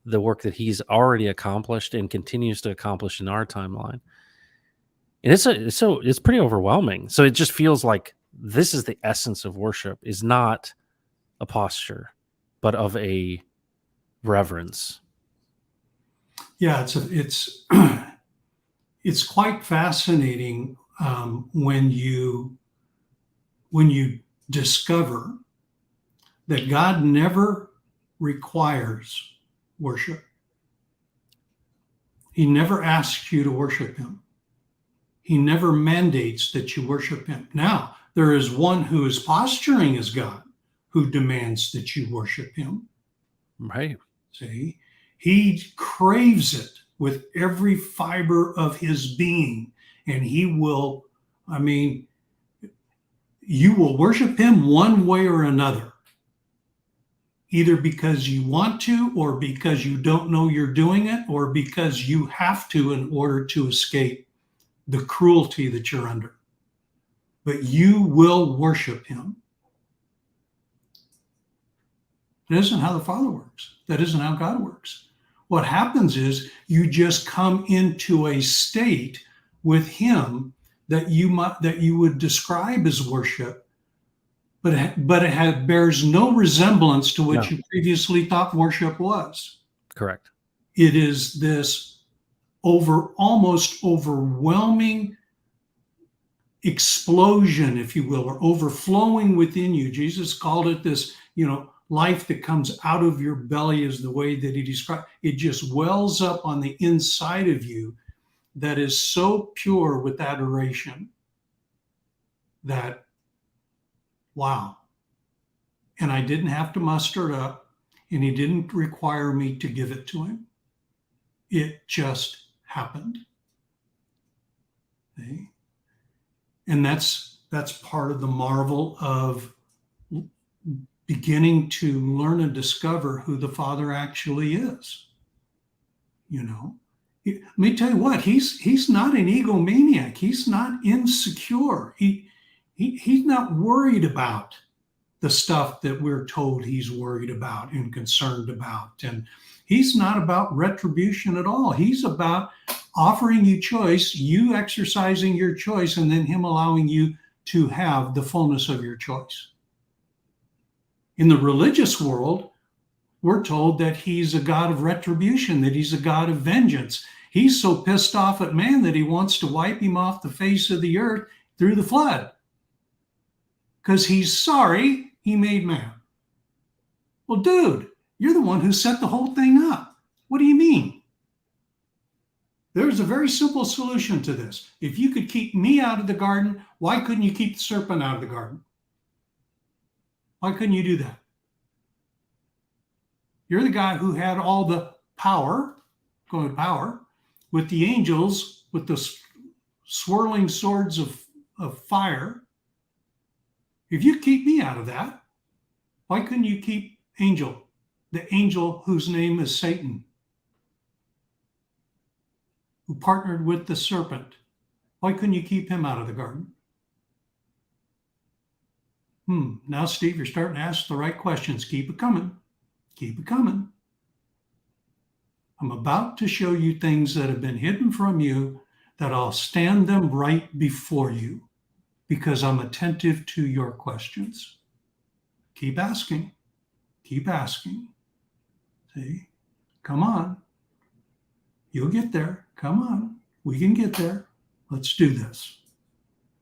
the work that he's already accomplished and continues to accomplish in our timeline. And it's pretty overwhelming. So it just feels like this is the essence of worship, is not a posture, but of a reverence. Yeah, it's quite fascinating when you discover that God never requires worship. He never asks you to worship him. He never mandates that you worship him. Now, there is one who is posturing as God, who demands that you worship him. Right. See, he craves it with every fiber of his being, and he will, I mean, you will worship him one way or another, either because you want to, or because you don't know you're doing it, or because you have to in order to escape the cruelty that you're under. But you will worship him. That isn't how the Father works. That isn't how God works. What happens is you just come into a state with him that you would describe as worship, but it bears no resemblance to what No. you previously thought worship was. Correct. It is this almost overwhelming explosion, if you will, or overflowing within you. Jesus called it this, life that comes out of your belly, is the way that he described it. Just wells up on the inside of you that is so pure with adoration that, wow. And I didn't have to muster it up, and he didn't require me to give it to him. It just happened. Okay? And that's part of the marvel of beginning to learn and discover who the Father actually is. Let me tell you what, he's not an egomaniac. He's not insecure. He's not worried about the stuff that we're told he's worried about and concerned about. And he's not about retribution at all. He's about offering you choice, you exercising your choice, and then him allowing you to have the fullness of your choice. In the religious world, we're told that he's a God of retribution, that he's a God of vengeance. He's so pissed off at man that he wants to wipe him off the face of the earth through the flood, because he's sorry he made man. Well, dude, you're the one who set the whole thing up. What do you mean? There's a very simple solution to this. If you could keep me out of the garden, why couldn't you keep the serpent out of the garden? Why couldn't you do that? You're the guy who had all the power, with the angels, with the swirling swords of fire. If you keep me out of that, why couldn't you keep the angel whose name is Satan, who partnered with the serpent? Why couldn't you keep him out of the garden? Now, Steve, you're starting to ask the right questions. Keep it coming. Keep it coming. I'm about to show you things that have been hidden from you, that I'll stand them right before you, because I'm attentive to your questions. Keep asking. Keep asking. See? Come on. You'll get there. Come on. We can get there. Let's do this.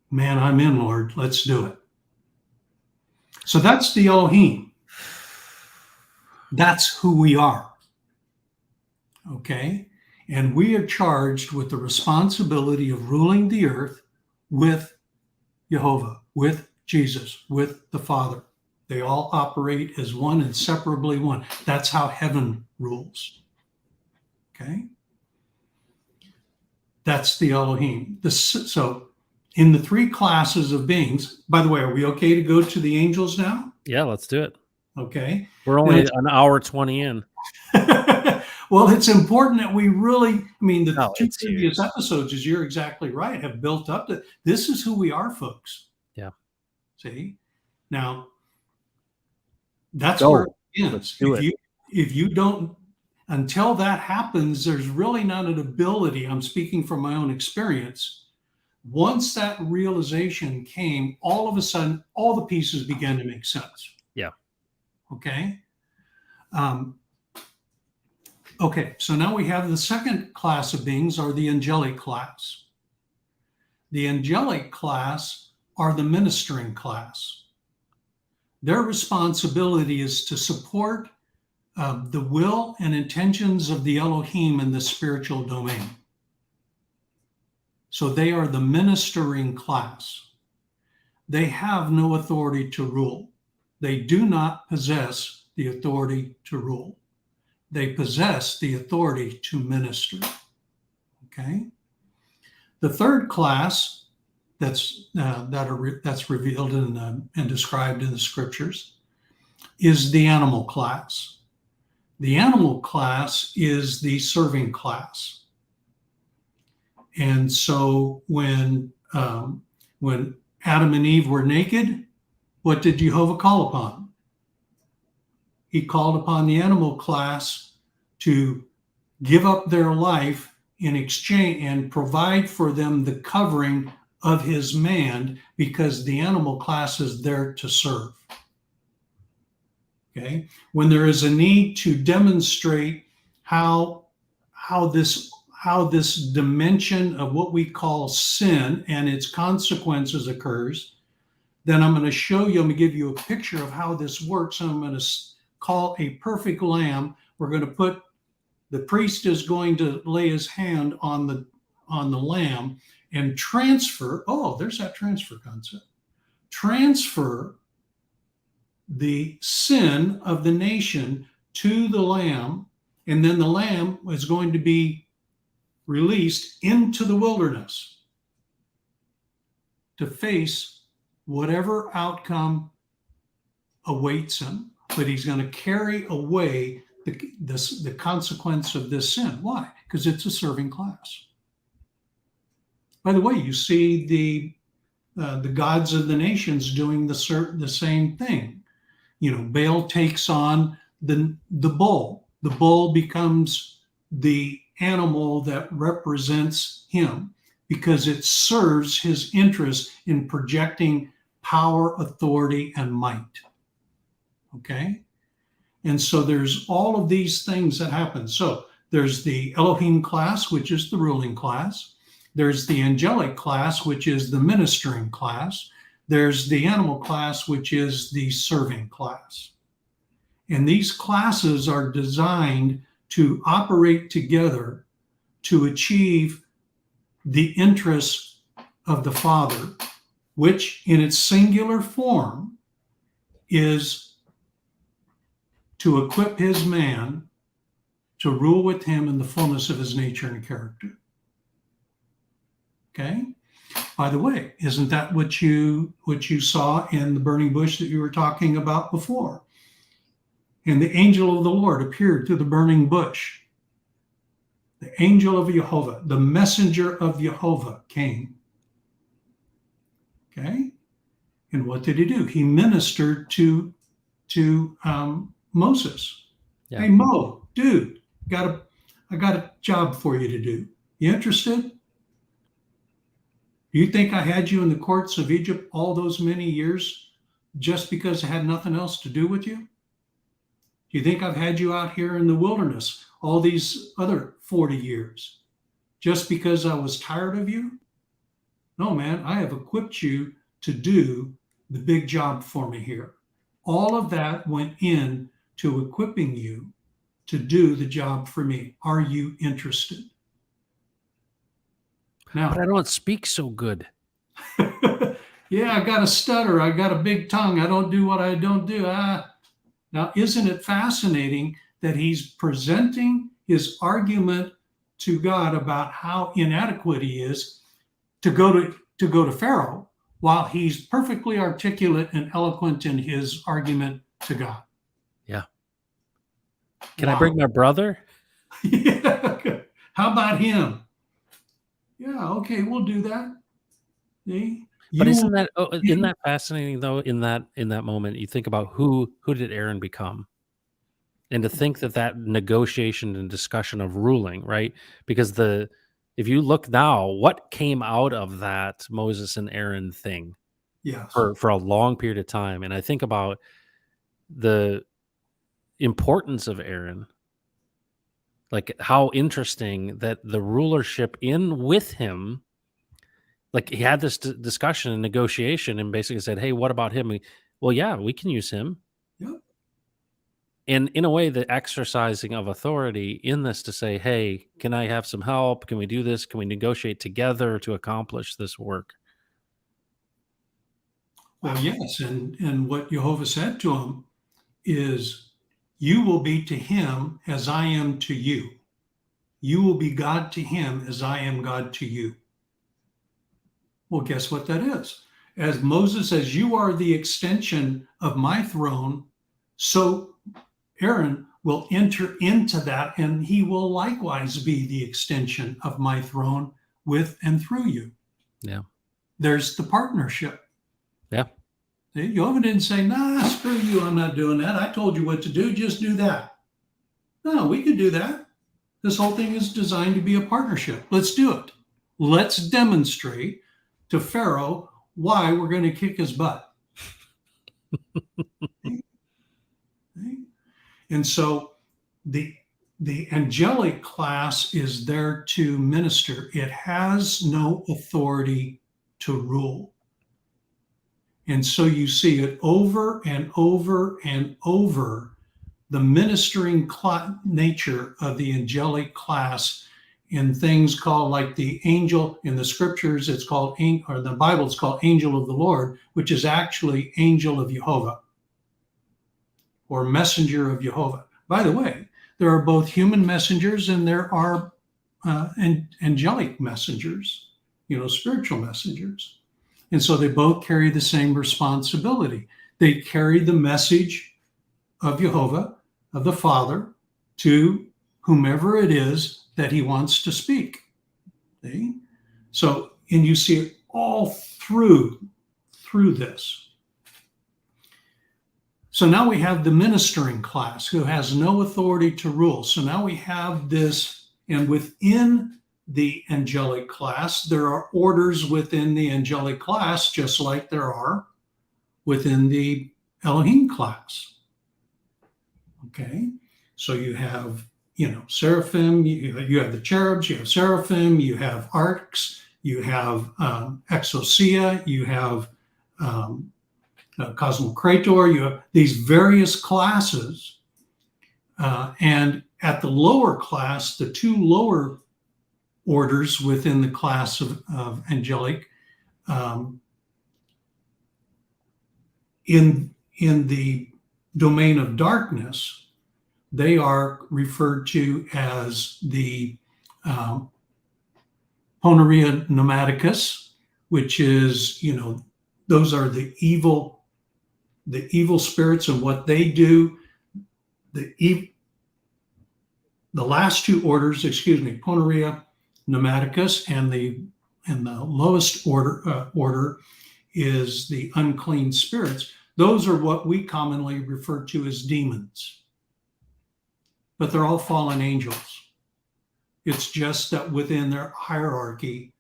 Man, I'm in, Lord. Let's do it. So that's the Elohim. That's who we are. Okay? And we are charged with the responsibility of ruling the earth with Jehovah, with Jesus, with the Father. They all operate as one, inseparably one. That's how heaven rules. Okay? That's the Elohim. So in the three classes of beings, by the way, are we okay to go to the angels now? Yeah, let's do it. Okay. We're only an hour 20 in. Well, it's important that we really, the two it's previous huge. episodes, as you're exactly right, have built up to this is who we are, folks. Yeah. See? Now, that's Go. where it begins. Let's do it. If you don't, until that happens, there's really not an ability. I'm speaking from my own experience. Once that realization came, all of a sudden, all the pieces began to make sense. Yeah. Okay. Okay. So now we have the second class of beings, are the angelic class. The angelic class are the ministering class. Their responsibility is to support the will and intentions of the Elohim in the spiritual domain. So they are the ministering class. They have no authority to rule. They do not possess the authority to rule. they possess the authority to minister. Okay. The third class that's revealed and described in the scriptures is the animal class. The animal class is the serving class. And so when Adam and Eve were naked, what did Jehovah call upon? He called upon the animal class to give up their life in exchange and provide for them the covering of his man, because the animal class is there to serve. Okay. When there is a need to demonstrate how this dimension of what we call sin and its consequences occurs, then I'm going to show you, I'm going to give you a picture of how this works. And I'm going to call a perfect lamb. We're going to put, the priest is going to lay his hand on the lamb and transfer, oh, there's that transfer concept. Transfer the sin of the nation to the lamb, and then the lamb is going to be released into the wilderness to face whatever outcome awaits him, but he's going to carry away the consequence of this sin. Why? Because it's a serving class. By the way, you see the gods of the nations doing the same thing. You know, Baal takes on the bull. The bull becomes the animal that represents him because it serves his interest in projecting power, authority, and might. Okay? And so there's all of these things that happen. So there's the Elohim class, which is the ruling class. There's the angelic class, which is the ministering class. There's the animal class, which is the serving class. And these classes are designed to operate together to achieve the interests of the Father, which in its singular form is to equip his man to rule with him in the fullness of his nature and character. Okay? By the way, isn't that what you saw in the burning bush that you were talking about before? And the angel of the Lord appeared through the burning bush. The angel of Jehovah, the messenger of Jehovah came. Okay? And what did he do? He ministered to Moses. Yeah. Hey, Mo, dude, I got a job for you to do. You interested? You think I had you in the courts of Egypt all those many years just because I had nothing else to do with you? Do you think I've had you out here in the wilderness all these other 40 years just because I was tired of you? No, man, I have equipped you to do the big job for me here. All of that went in to equipping you to do the job for me. Are you interested? Now, but I don't speak so good. Yeah, I got a stutter. I got a big tongue. I don't do what I don't do. Now, isn't it fascinating that he's presenting his argument to God about how inadequate he is to go to Pharaoh, while he's perfectly articulate and eloquent in his argument to God? Yeah. Can I bring my brother? Yeah. How about him? Yeah, okay, we'll do that. See? But isn't that fascinating though? In that moment, you think about who did Aaron become, and to think that negotiation and discussion of ruling, right? Because if you look now, what came out of that Moses and Aaron thing, yes, for a long period of time, and I think about the importance of Aaron, like how interesting that the rulership in with him. Like he had this discussion and negotiation and basically said, hey, what about him? Well, yeah, we can use him. Yep. And in a way, the exercising of authority in this to say, hey, can I have some help? Can we do this? Can we negotiate together to accomplish this work? Well, yes. And what Jehovah said to him is, You will be to him as I am to you. You will be God to him as I am God to you. Well, guess what that is? As Moses says, you are the extension of my throne, so Aaron will enter into that, and he will likewise be the extension of my throne with and through you. Yeah. There's the partnership. Yeah. Jehovah didn't say, nah, screw you, I'm not doing that. I told you what to do, just do that. No, we could do that. This whole thing is designed to be a partnership. Let's do it. Let's demonstrate to Pharaoh why we're going to kick his butt. And so the angelic class is there to minister. It has no authority to rule. And so you see it over and over and over, the ministering nature of the angelic class in things called, like the angel in the scriptures, it's called, or the Bible, it's called angel of the Lord, which is actually angel of Jehovah or messenger of Jehovah. By the way, there are both human messengers and there are angelic messengers, spiritual messengers. And so they both carry the same responsibility. They carry the message of Jehovah, of the Father, to whomever it is that he wants to speak. See? So, and you see it all through this. So now we have the ministering class who has no authority to rule. So now we have this, and within the angelic class, there are orders within the angelic class, just like there are within the Elohim class. Okay, so you have, seraphim, you have the cherubs, you have seraphim, you have arcs, you have exousia, you have cosmocrator, you have these various classes. And at the lower class, the two lower orders within the class of angelic, in the domain of darkness, they are referred to as the Poneria Pneumaticus, which is, those are the evil spirits and what they do. The last two orders, Poneria Pneumaticus, and the lowest order is the unclean spirits. Those are what we commonly refer to as demons, but they're all fallen angels. It's just that within their hierarchy,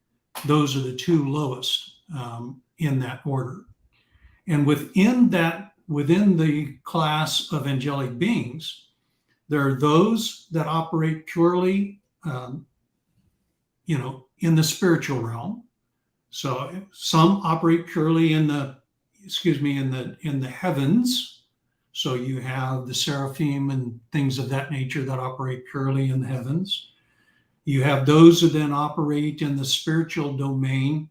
those are the two lowest in that order. And within the class of angelic beings, there are those that operate purely, in the spiritual realm. So some operate purely in the heavens. So you have the seraphim and things of that nature that operate purely in the heavens. You have those who then operate in the spiritual domain,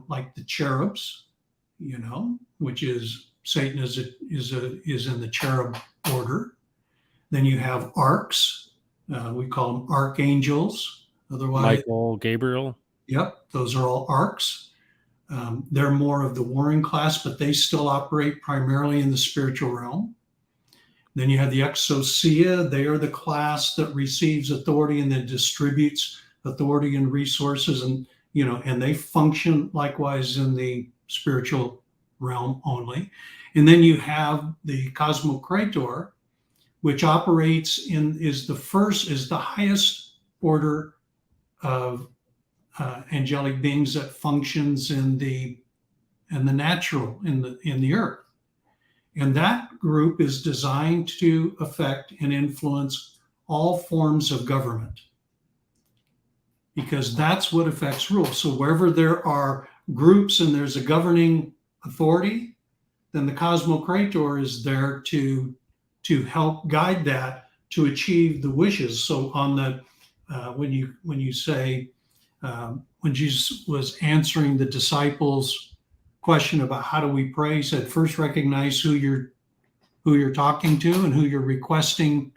like the cherubs, which is Satan is in the cherub order. Then you have arcs. We call them archangels. Otherwise, Michael, Gabriel. Yep, those are all arcs. They're more of the warring class, but they still operate primarily in the spiritual realm. Then you have the exousia. They are the class that receives authority and then distributes authority and resources, and they function likewise in the spiritual realm only. And then you have the cosmocrator, which operates is the highest order of angelic beings that functions in the natural, in the earth. And that group is designed to affect and influence all forms of government, because that's what affects rule. So wherever there are groups and there's a governing authority, then the cosmocrator is there to help guide that to achieve the wishes. So on the when you say when Jesus was answering the disciples' question about how do we pray, he said, first recognize who who you're talking to and who you're requesting,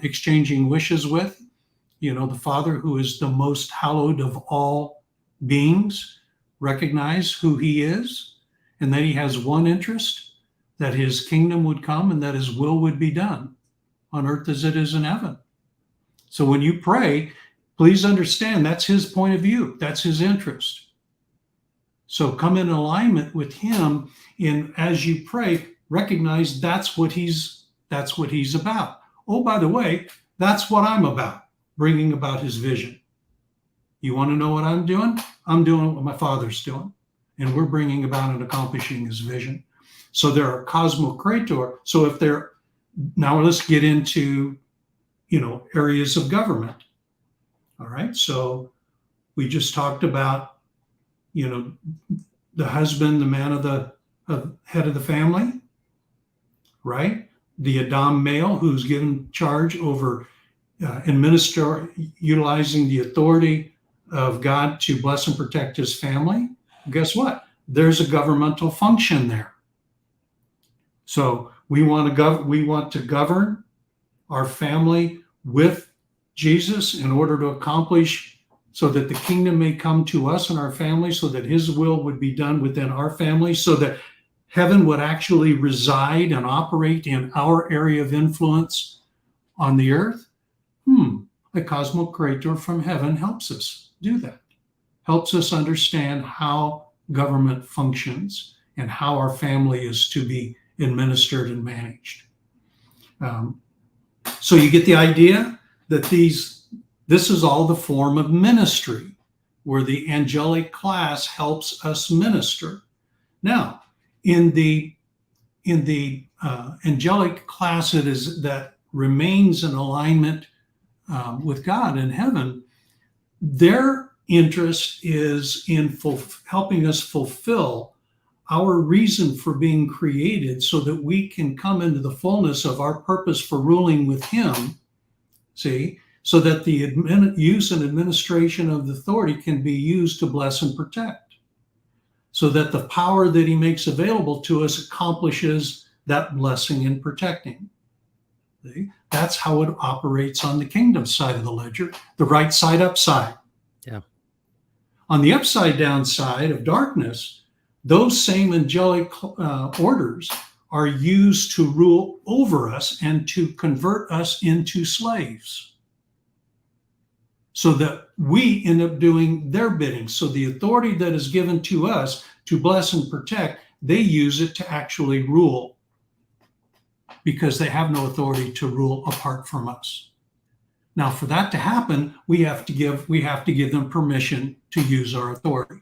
exchanging wishes with. The Father, who is the most hallowed of all beings, recognize who he is and that he has one interest, that his kingdom would come and that his will would be done on earth as it is in heaven. So when you pray, please understand that's his point of view, that's his interest. So come in alignment with him as you pray, recognize that's what he's about. Oh, by the way, that's what I'm about, bringing about his vision. You want to know what I'm doing? I'm doing what my Father's doing, and we're bringing about and accomplishing his vision. So there are cosmocrator. So now let's get into, areas of government. All right. So we just talked about, the husband, the man of the head of the family, right? The Adam male who's given charge over utilizing the authority of God to bless and protect his family. Guess what? There's a governmental function there. So we want to govern our family with Jesus in order to accomplish, so that the kingdom may come to us and our family, so that his will would be done within our family, so that heaven would actually reside and operate in our area of influence on the earth. The cosmocrator from heaven helps us do that, helps us understand how government functions and how our family is to be administered and managed. So you get the idea that this is all the form of ministry where the angelic class helps us minister. Now, in the angelic class that remains in alignment with God in heaven, their interest is in helping us fulfill our reason for being created, so that we can come into the fullness of our purpose for ruling with him. See, so that the use and administration of the authority can be used to bless and protect, so that the power that he makes available to us accomplishes that blessing and protecting. See? That's how it operates on the kingdom side of the ledger, the right side upside. Yeah. On the upside down side of darkness, those same angelic orders are used to rule over us and to convert us into slaves, so that we end up doing their bidding. So the authority that is given to us to bless and protect, they use it to actually rule, because they have no authority to rule apart from us. Now, for that to happen, we have to give them permission to use our authority.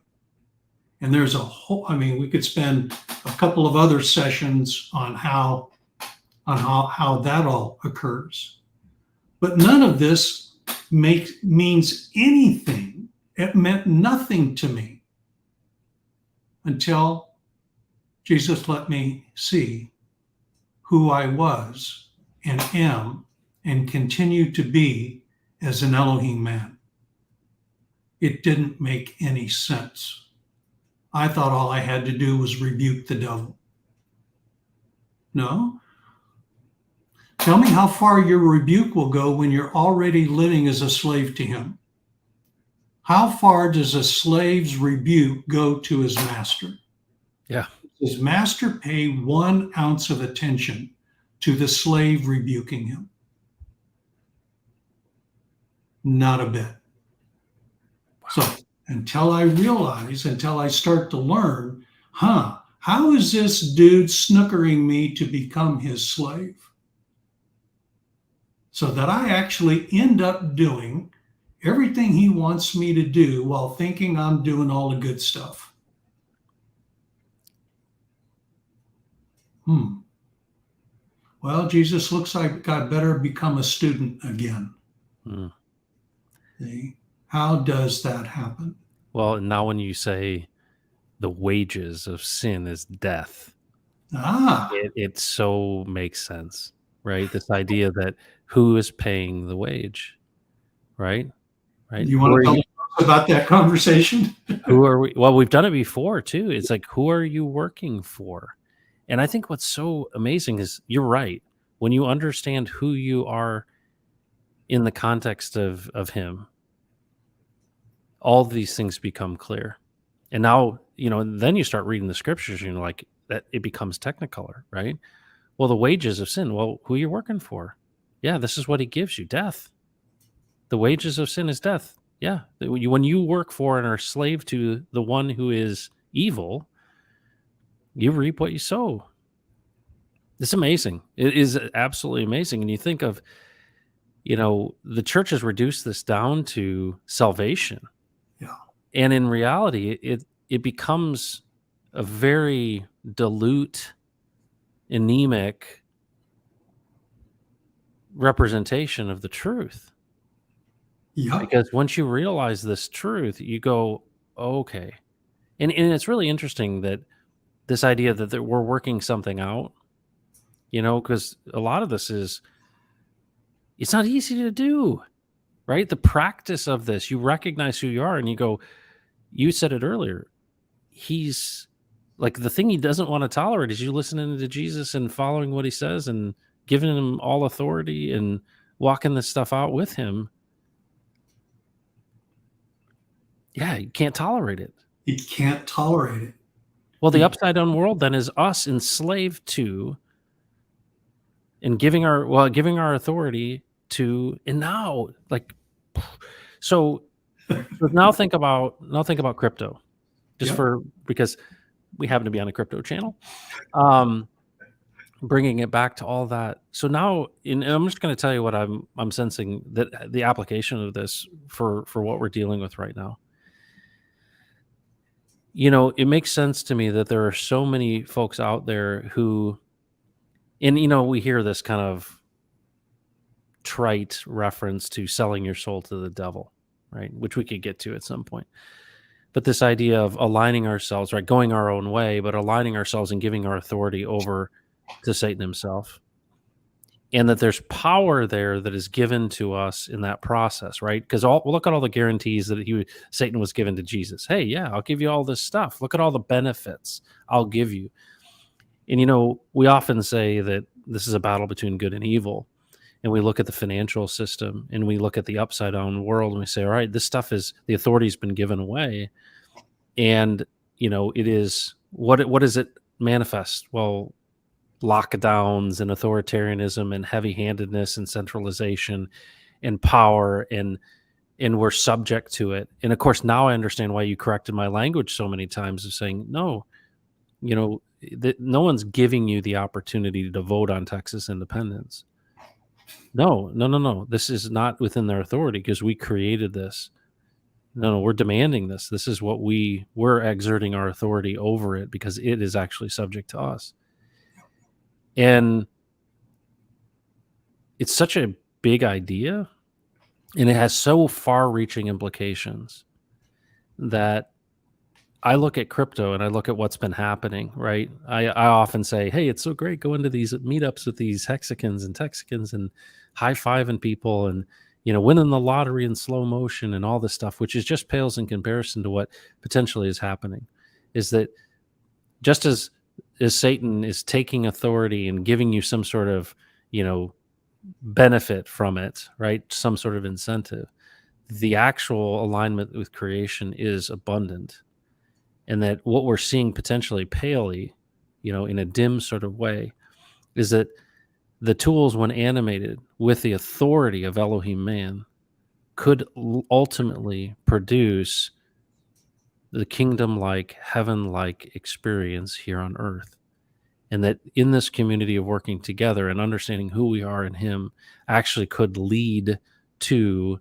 And there's we could spend a couple of other sessions on how that all occurs. But none of this means anything. It meant nothing to me until Jesus let me see who I was and am and continue to be as an Elohim man. It didn't make any sense. I thought all I had to do was rebuke the devil. No. Tell me how far your rebuke will go when you're already living as a slave to him. How far does a slave's rebuke go to his master? Yeah. Does his master pay 1 ounce of attention to the slave rebuking him? Not a bit. Wow. So until I start to learn, how is this dude snookering me to become his slave? So that I actually end up doing everything he wants me to do while thinking I'm doing all the good stuff. Well, Jesus, looks like I better become a student again. See? How does that happen? Well, now when you say the wages of sin is death, it so makes sense, right? This idea that who is paying the wage, right? You want to tell me about that conversation? Who are we? Well, we've done it before too. It's like, who are you working for? And I think what's so amazing is you're right. When you understand who you are in the context of him, all these things become clear. And now, then you start reading the scriptures, and you're like, that it becomes technicolor, right? Well, the wages of sin, well, who are you working for? Yeah, this is what he gives you, death. The wages of sin is death. Yeah. When you work for and are slave to the one who is evil, you reap what you sow. It's amazing. It is absolutely amazing. And you think of, the church has reduced this down to salvation. Yeah. And in reality, it becomes a very dilute, anemic representation of the truth. Yeah. Because once you realize this truth, you go, okay. And it's really interesting that this idea that we're working something out, because a lot of this it's not easy to do, right? The practice of this, you recognize who you are and you go, you said it earlier, he's like the thing he doesn't want to tolerate is you listening to Jesus and following what he says and giving him all authority and walking this stuff out with him. Yeah, you can't tolerate it. He can't tolerate it. Well, the upside down world then is us enslaved to and giving our authority to, and now so now think about crypto, just Yep. because we happen to be on a crypto channel. Bringing it back to all that. So now, and I'm just going to tell you what I'm sensing that the application of this for what we're dealing with right now. It makes sense to me that there are so many folks out there who, and we hear this kind of trite reference to selling your soul to the devil, right? Which we could get to at some point. But this idea of aligning ourselves, right, going our own way, but aligning ourselves and giving our authority over to Satan himself. And that there's power there that is given to us in that process, right? Because look at all the guarantees that Satan was given to Jesus. Hey, yeah, I'll give you all this stuff. Look at all the benefits I'll give you. And we often say that this is a battle between good and evil. And we look at the financial system and we look at the upside down world and we say, all right, this stuff is, the authority's been given away. And, it is, what does it manifest? Well, lockdowns and authoritarianism and heavy-handedness and centralization and power, and we're subject to it. And of course, now I understand why you corrected my language so many times of saying, no, that no one's giving you the opportunity to vote on Texas independence. No. This is not within their authority because we created this. No, we're demanding this. This is what we're exerting our authority over it because it is actually subject to us. And it's such a big idea, and it has so far-reaching implications that I look at crypto and I look at what's been happening, right? I often say, hey, it's so great going to these meetups with these Hexicans and Texicans and high-fiving people and, winning the lottery in slow motion and all this stuff, which is just pales in comparison to what potentially is happening. Is that just as Satan is taking authority and giving you some sort of, benefit from it, right? Some sort of incentive. The actual alignment with creation is abundant. And that what we're seeing potentially palely, in a dim sort of way, is that the tools, when animated with the authority of Elohim man, could ultimately produce the kingdom-like, heaven-like experience here on earth. And that in this community of working together and understanding who we are in him actually could lead to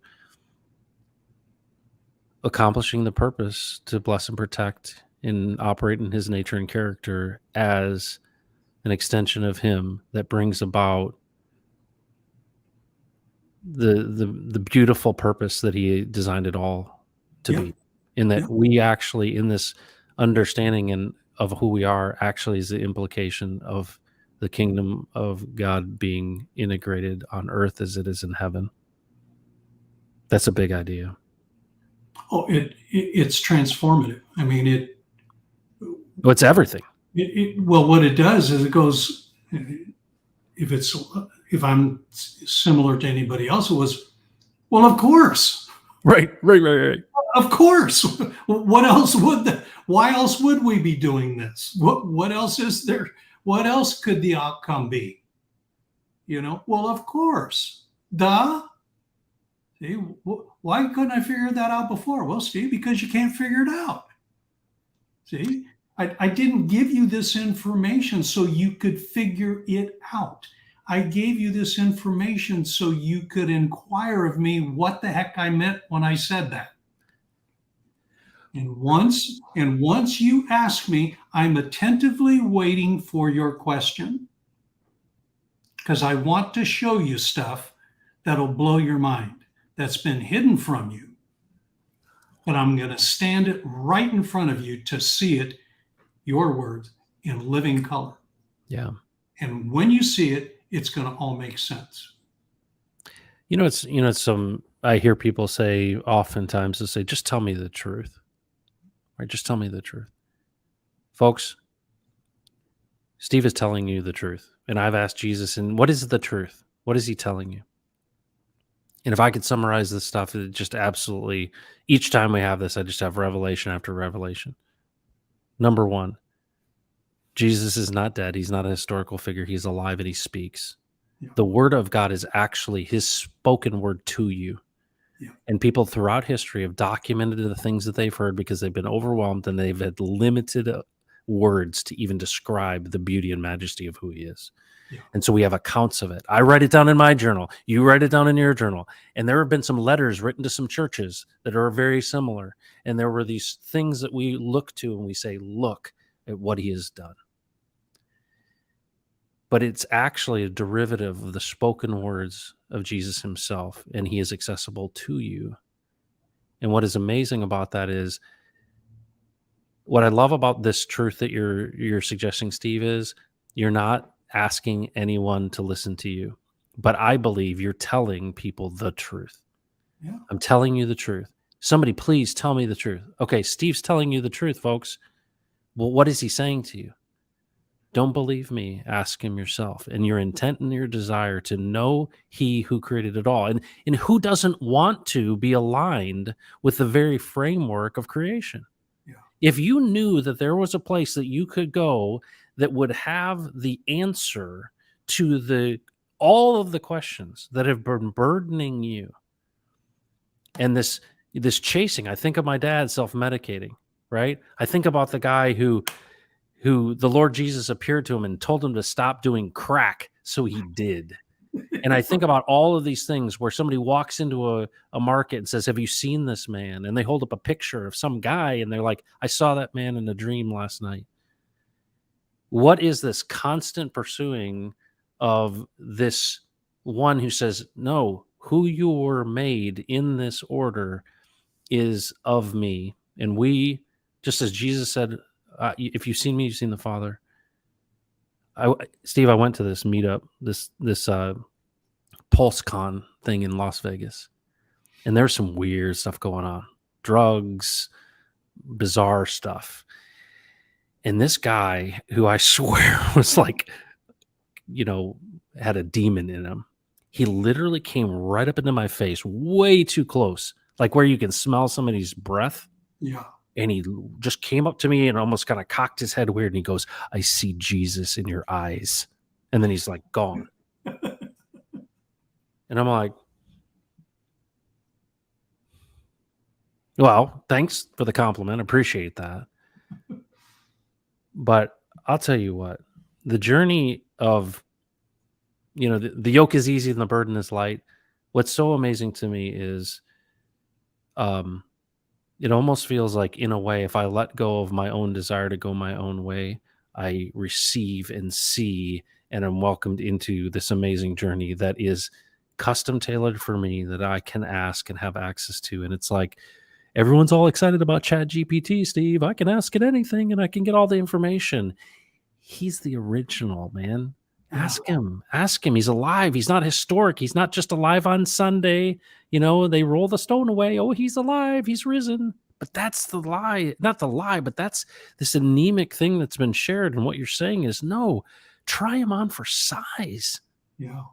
accomplishing the purpose to bless and protect and operate in his nature and character as an extension of him that brings about the beautiful purpose that he designed it all to Yep. be. In that Yep. we actually, in this understanding and of who we are, actually is the implication of the kingdom of God being integrated on earth as it is in heaven. That's a big idea. Oh, it's transformative. I mean, Well, it's everything. Well, what it does is it goes, if it's, if I'm similar to anybody else, it was, well, of course. Right, right, right, right. Of course. What else would why else would we be doing this? What else is there? What else could the outcome be? Well, of course. Duh. See, why couldn't I figure that out before? Well, Steve, because you can't figure it out. See, I didn't give you this information so you could figure it out. I gave you this information so you could inquire of me what the heck I meant when I said that. And once you ask me, I'm attentively waiting for your question because I want to show you stuff that'll blow your mind that's been hidden from you. But I'm going to stand it right in front of you to see it, your words, in living color. Yeah. And when you see it, it's going to all make sense. It's I hear people say oftentimes, they say, just tell me the truth. Right? Just tell me the truth. Folks, Steve is telling you the truth. And I've asked Jesus, and what is the truth? What is he telling you? And if I could summarize this stuff, it just absolutely, each time we have this, I just have revelation after revelation. Number one, Jesus is not dead. He's not a historical figure. He's alive and he speaks. Yeah. The word of God is actually his spoken word to you. Yeah. And people throughout history have documented the things that they've heard because they've been overwhelmed and they've had limited words to even describe the beauty and majesty of who he is. Yeah. And so we have accounts of it. I write it down in my journal. You write it down in your journal. And there have been some letters written to some churches that are very similar. And there were these things that we look to and we say, look at what he has done. But it's actually a derivative of the spoken words of Jesus himself, and he is accessible to you. And what is amazing about that is, what I love about this truth that you're suggesting, Steve, is you're not asking anyone to listen to you, but I believe you're telling people the truth. Yeah. I'm telling you the truth. Somebody, please tell me the truth. Okay, Steve's telling you the truth, folks. Well, what is he saying to you? Don't believe me, ask him yourself. And your intent and your desire to know he who created it all. And who doesn't want to be aligned with the very framework of creation? Yeah. If you knew that there was a place that you could go that would have the answer to all of the questions that have been burdening you, and this chasing, I think of my dad self-medicating, right? I think about the guy who the Lord Jesus appeared to him and told him to stop doing crack. So he did. And I think about all of these things where somebody walks into a market and says, have you seen this man? And they hold up a picture of some guy and they're like, I saw that man in a dream last night. What is this constant pursuing of this one who says, no, who you were made in this order is of me. And we, just as Jesus said, if you've seen me, you've seen the Father. Steve, I went to this meetup, this PulseCon thing in Las Vegas, and there's some weird stuff going on, drugs, bizarre stuff. And this guy, who I swear was like, had a demon in him, he literally came right up into my face, way too close, like where you can smell somebody's breath. Yeah. And he just came up to me and almost kind of cocked his head weird. And he goes, I see Jesus in your eyes. And then he's like, gone. And I'm like, well, thanks for the compliment. Appreciate that. But I'll tell you what, the journey of, the yoke is easy and the burden is light. What's so amazing to me is, it almost feels like, in a way, if I let go of my own desire to go my own way, I receive and see and am welcomed into this amazing journey that is custom tailored for me, that I can ask and have access to. And it's like, everyone's all excited about Chat GPT, Steve. I can ask it anything and I can get all the information. He's the original, man. Ask him. He's alive. He's not historic. He's not just alive on Sunday. They roll the stone away. Oh, he's alive. He's risen. But that's the lie, not the lie, but that's this anemic thing that's been shared. And what you're saying is, no, try him on for size. Yeah.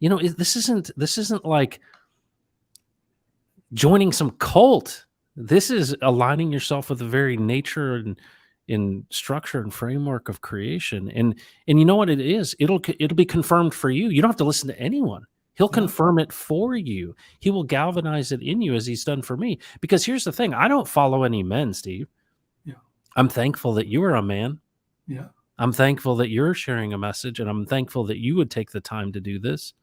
This isn't like joining some cult. This is aligning yourself with the very nature and in structure and framework of creation. And you know what it is? It'll be confirmed for you. You don't have to listen to anyone. He'll Yeah. confirm it for you. He will galvanize it in you as he's done for me. Because here's the thing, I don't follow any men, Steve. Yeah. I'm thankful that you are a man. Yeah. I'm thankful that you're sharing a message, and I'm thankful that you would take the time to do this.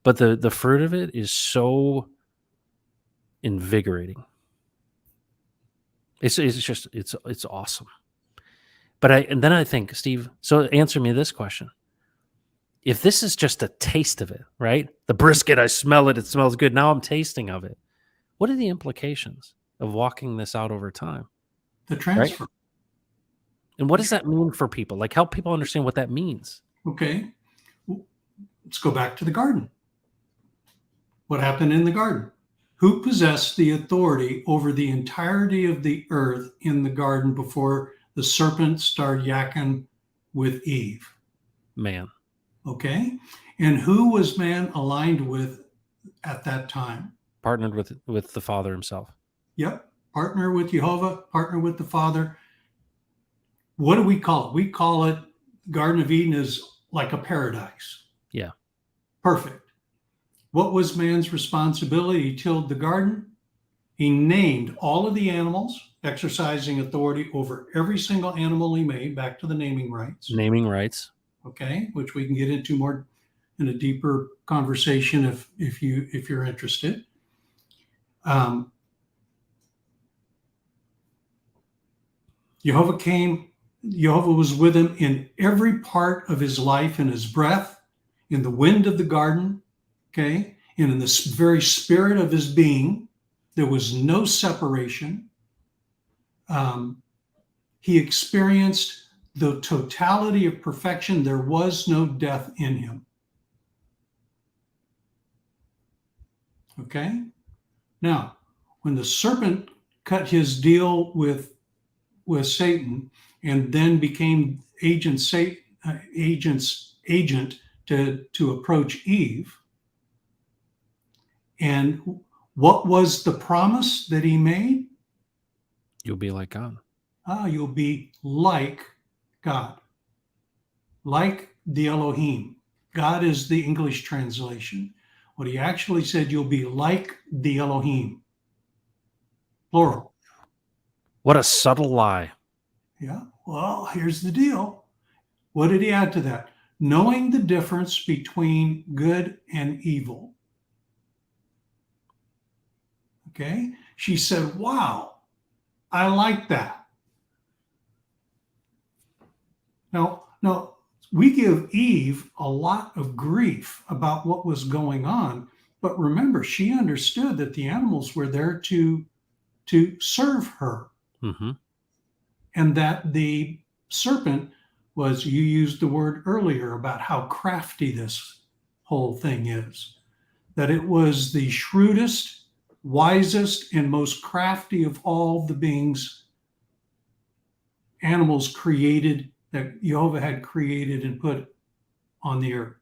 But the fruit of it is so invigorating. It's awesome. And then I think, Steve, so answer me this question. If this is just a taste of it, right? The brisket, I smell it, it smells good. Now I'm tasting of it. What are the implications of walking this out over time? The Right? transfer. And what does that mean for people? Like, help people understand what that means. Okay. Let's go back to the garden. What happened in the garden? Who possessed the authority over the entirety of the earth in the garden before the serpent started yakking with Eve? Man. Okay. And who was man aligned with at that time? Partnered with the Father himself. Yep. Partner with Jehovah, partner with the Father. What do we call it? We call it Garden of Eden is like a paradise. Yeah. Perfect. What was man's responsibility? He tilled the garden. He named all of the animals, exercising authority over every single animal he made, back to the naming rights. Naming rights. Okay, which we can get into more in a deeper conversation if you're interested. Jehovah was with him in every part of his life, in his breath, in the wind of the garden, okay, and in the very spirit of his being. There was no separation. He experienced the totality of perfection. There was no death in him. Okay? Now, when the serpent cut his deal with Satan and then became agent to approach Eve, and what was the promise that he made? You'll be like God. You'll be like God, like the Elohim. God is the English translation. What he actually said, you'll be like the Elohim, plural. What a subtle lie. Yeah, well, here's the deal. What did he add to that? Knowing the difference between good and evil. Okay, she said, wow, I like that. Now, we give Eve a lot of grief about what was going on, but remember, she understood that the animals were there to serve her. Mm-hmm. And that the serpent was, you used the word earlier about how crafty this whole thing is, that it was the shrewdest, wisest, and most crafty of all the beings, animals created, that Jehovah had created and put on the earth.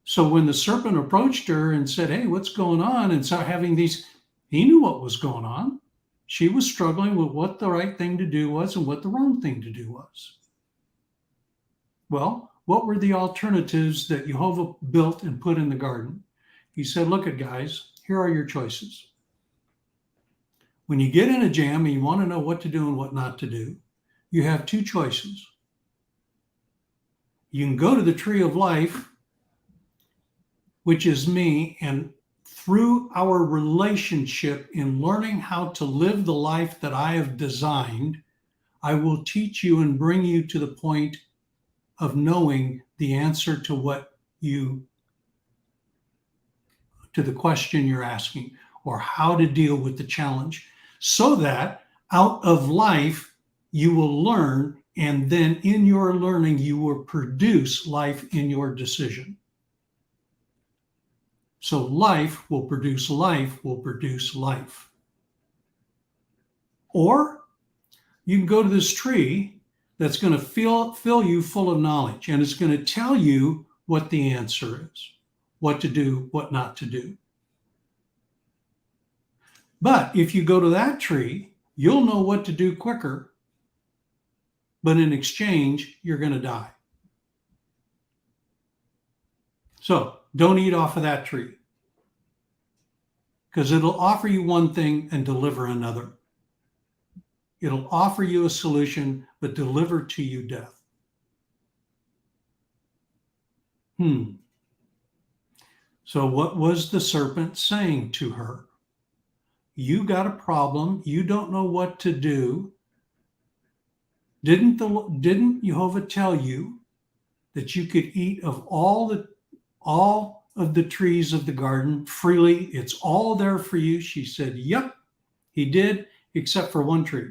So when the serpent approached her and said, hey, what's going on? And started having these, he knew what was going on. She was struggling with what the right thing to do was and what the wrong thing to do was. Well, what were the alternatives that Jehovah built and put in the garden? He said, look at guys, here are your choices. When you get in a jam and you want to know what to do and what not to do, you have two choices. You can go to the tree of life, which is me, and through our relationship in learning how to live the life that I have designed, I will teach you and bring you to the point of knowing the answer to the question you're asking, or how to deal with the challenge, so that out of life you will learn, and then in your learning you will produce life in your decision. So life will produce life will produce life. Or you can go to this tree that's going to fill you full of knowledge, and it's going to tell you what the answer is, what to do, what not to do. But if you go to that tree, you'll know what to do quicker, but in exchange, you're going to die. So don't eat off of that tree, because it'll offer you one thing and deliver another. It'll offer you a solution, but deliver to you death. So what was the serpent saying to her? You got a problem. You don't know what to do. Didn't Jehovah tell you that you could eat of all of the trees of the garden freely? It's all there for you. She said, yep, he did, except for one tree.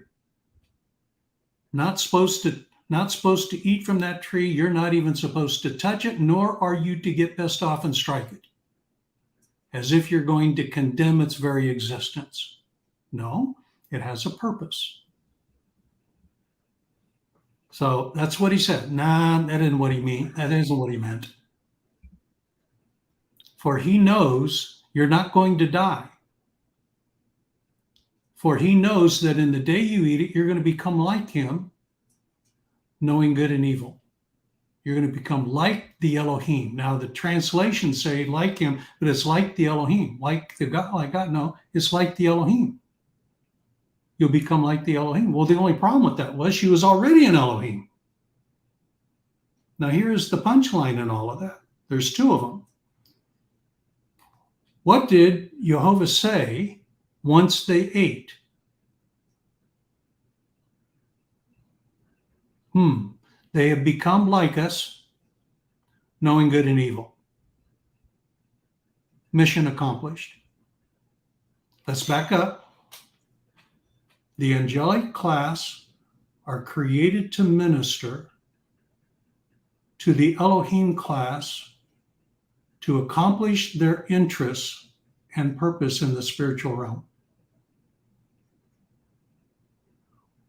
Not supposed to eat from that tree. You're not even supposed to touch it, nor are you to get pissed off and strike it, as if you're going to condemn its very existence. No, it has a purpose. So that's what he said. Nah, that isn't what he meant. That isn't what he meant. For he knows you're not going to die. For he knows that in the day you eat it, you're going to become like him, knowing good and evil. You're going to become like the Elohim. Now, the translations say like him, but it's like the Elohim. Like God. No, it's like the Elohim. You'll become like the Elohim. Well, the only problem with that was she was already an Elohim. Now, here's the punchline in all of that. There's two of them. What did Jehovah say once they ate? They have become like us, knowing good and evil. Mission accomplished. Let's back up. The angelic class are created to minister to the Elohim class to accomplish their interests and purpose in the spiritual realm.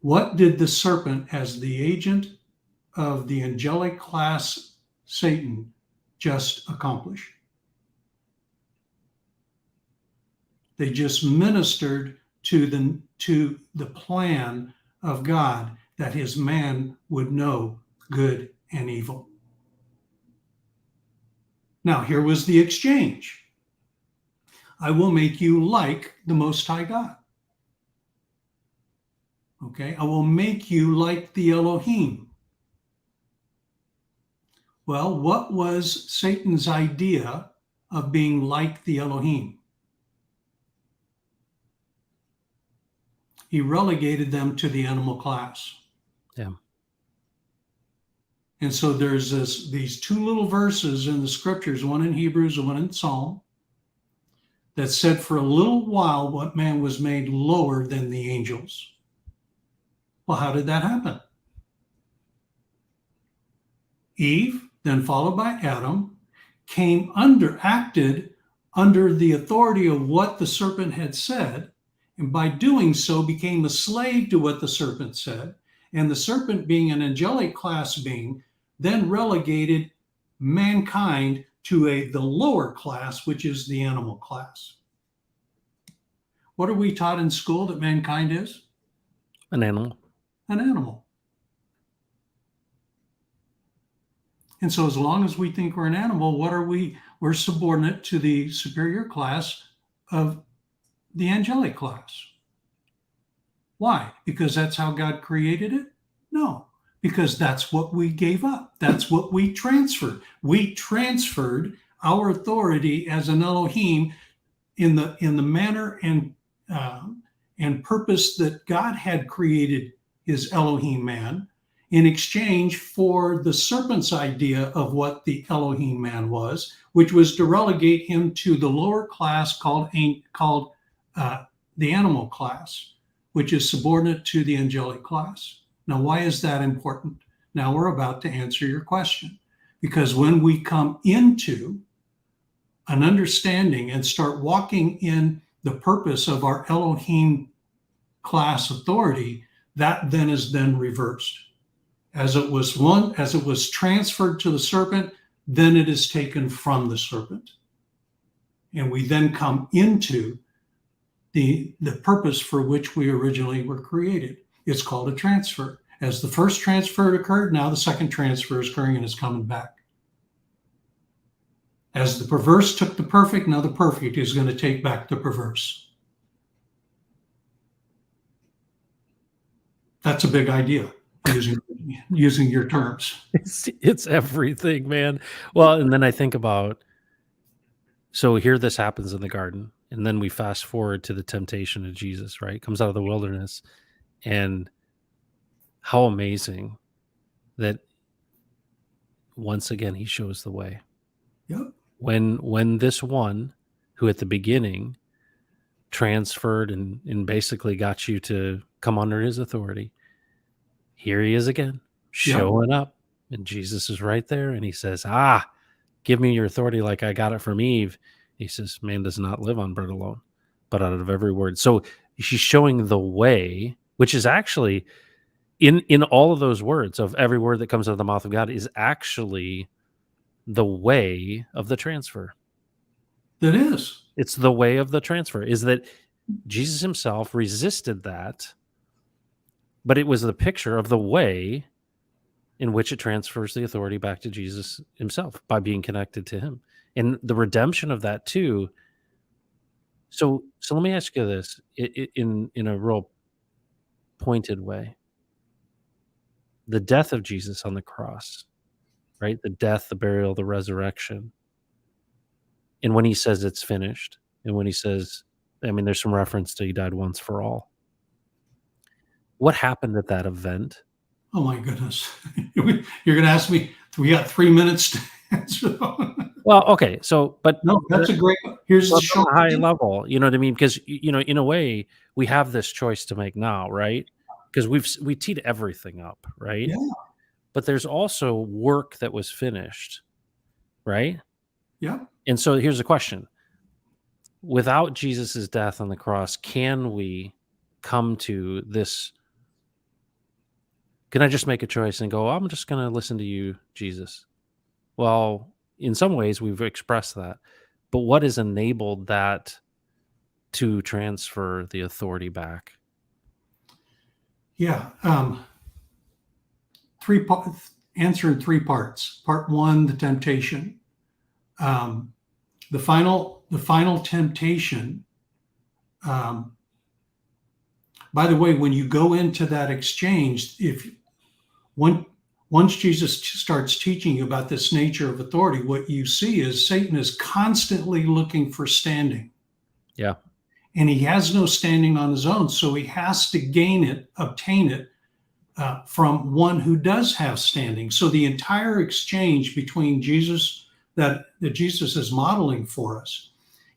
What did the serpent, as the agent of the angelic class Satan, just accomplish? They just ministered to the plan of God that his man would know good and evil. Now, here was the exchange. I will make you like the Most High God. Okay, I will make you like the Elohim. Well, what was Satan's idea of being like the Elohim? He relegated them to the animal class. Yeah. And so there's these two little verses in the scriptures, one in Hebrews and one in Psalm, that said for a little while what man was made lower than the angels. Well, how did that happen? Eve, then followed by Adam, acted under the authority of what the serpent had said, and by doing so became a slave to what the serpent said. And the serpent, being an angelic class being, then relegated mankind to the lower class, which is the animal class. What are we taught in school that mankind is? An animal. An animal. And so as long as we think we're an animal, what are we? We're subordinate to the superior class of the angelic class. Why? Because that's how God created it? No, because that's what we gave up. That's what we transferred. We transferred our authority as an Elohim in the manner and purpose that God had created his Elohim man, in exchange for the serpent's idea of what the Elohim man was, which was to relegate him to the lower class called the animal class, which is subordinate to the angelic class. Now, why is that important? Now we're about to answer your question. Because when we come into an understanding and start walking in the purpose of our Elohim class authority, that then is then reversed. As it was transferred to the serpent, then it is taken from the serpent. And we then come into the purpose for which we originally were created. It's called a transfer. As the first transfer occurred, now the second transfer is occurring and it's coming back. As the perverse took the perfect, now the perfect is going to take back the perverse. That's a big idea, using your terms. It's everything, man. Well, and then I think about, so here this happens in the garden, and then we fast forward to the temptation of Jesus, right? Comes out of the wilderness, and how amazing that once again he shows the way. Yep. When this one who at the beginning transferred and basically got you to come under his authority, here he is again showing up, and Jesus is right there, and he says, give me your authority like I got it from Eve. He says, man does not live on bread alone, but out of every word. So she's showing the way, which is actually in all of those words, of every word that comes out of the mouth of God, is actually the way of the transfer. That is. It's the way of the transfer, is that Jesus himself resisted that, but it was the picture of the way in which it transfers the authority back to Jesus himself by being connected to him. And the redemption of that too. So let me ask you this in a real pointed way. The death of Jesus on the cross, right? The death, the burial, the resurrection. And when he says it's finished, and when he says, I mean, there's some reference to he died once for all. What happened at that event? Oh my goodness. You're going to ask me, we got 3 minutes to answer that. Well, okay. So, but no, that's a great, here's the short high level, you know what I mean? Because, you know, in a way we have this choice to make now, right? Because we teed everything up, right? Yeah. But there's also work that was finished, right? Yeah. And so here's the question. Without Jesus's death on the cross, can we come to this? Can I just make a choice and go, I'm just going to listen to you, Jesus? Well, in some ways we've expressed that, but what has enabled that to transfer the authority back? Yeah. Answer in 3 parts. Part 1, the temptation. The final temptation. By the way, when you go into that exchange, once Jesus starts teaching you about this nature of authority, what you see is Satan is constantly looking for standing. Yeah. And he has no standing on his own. So he has to obtain it from one who does have standing. So the entire exchange between Jesus that Jesus is modeling for us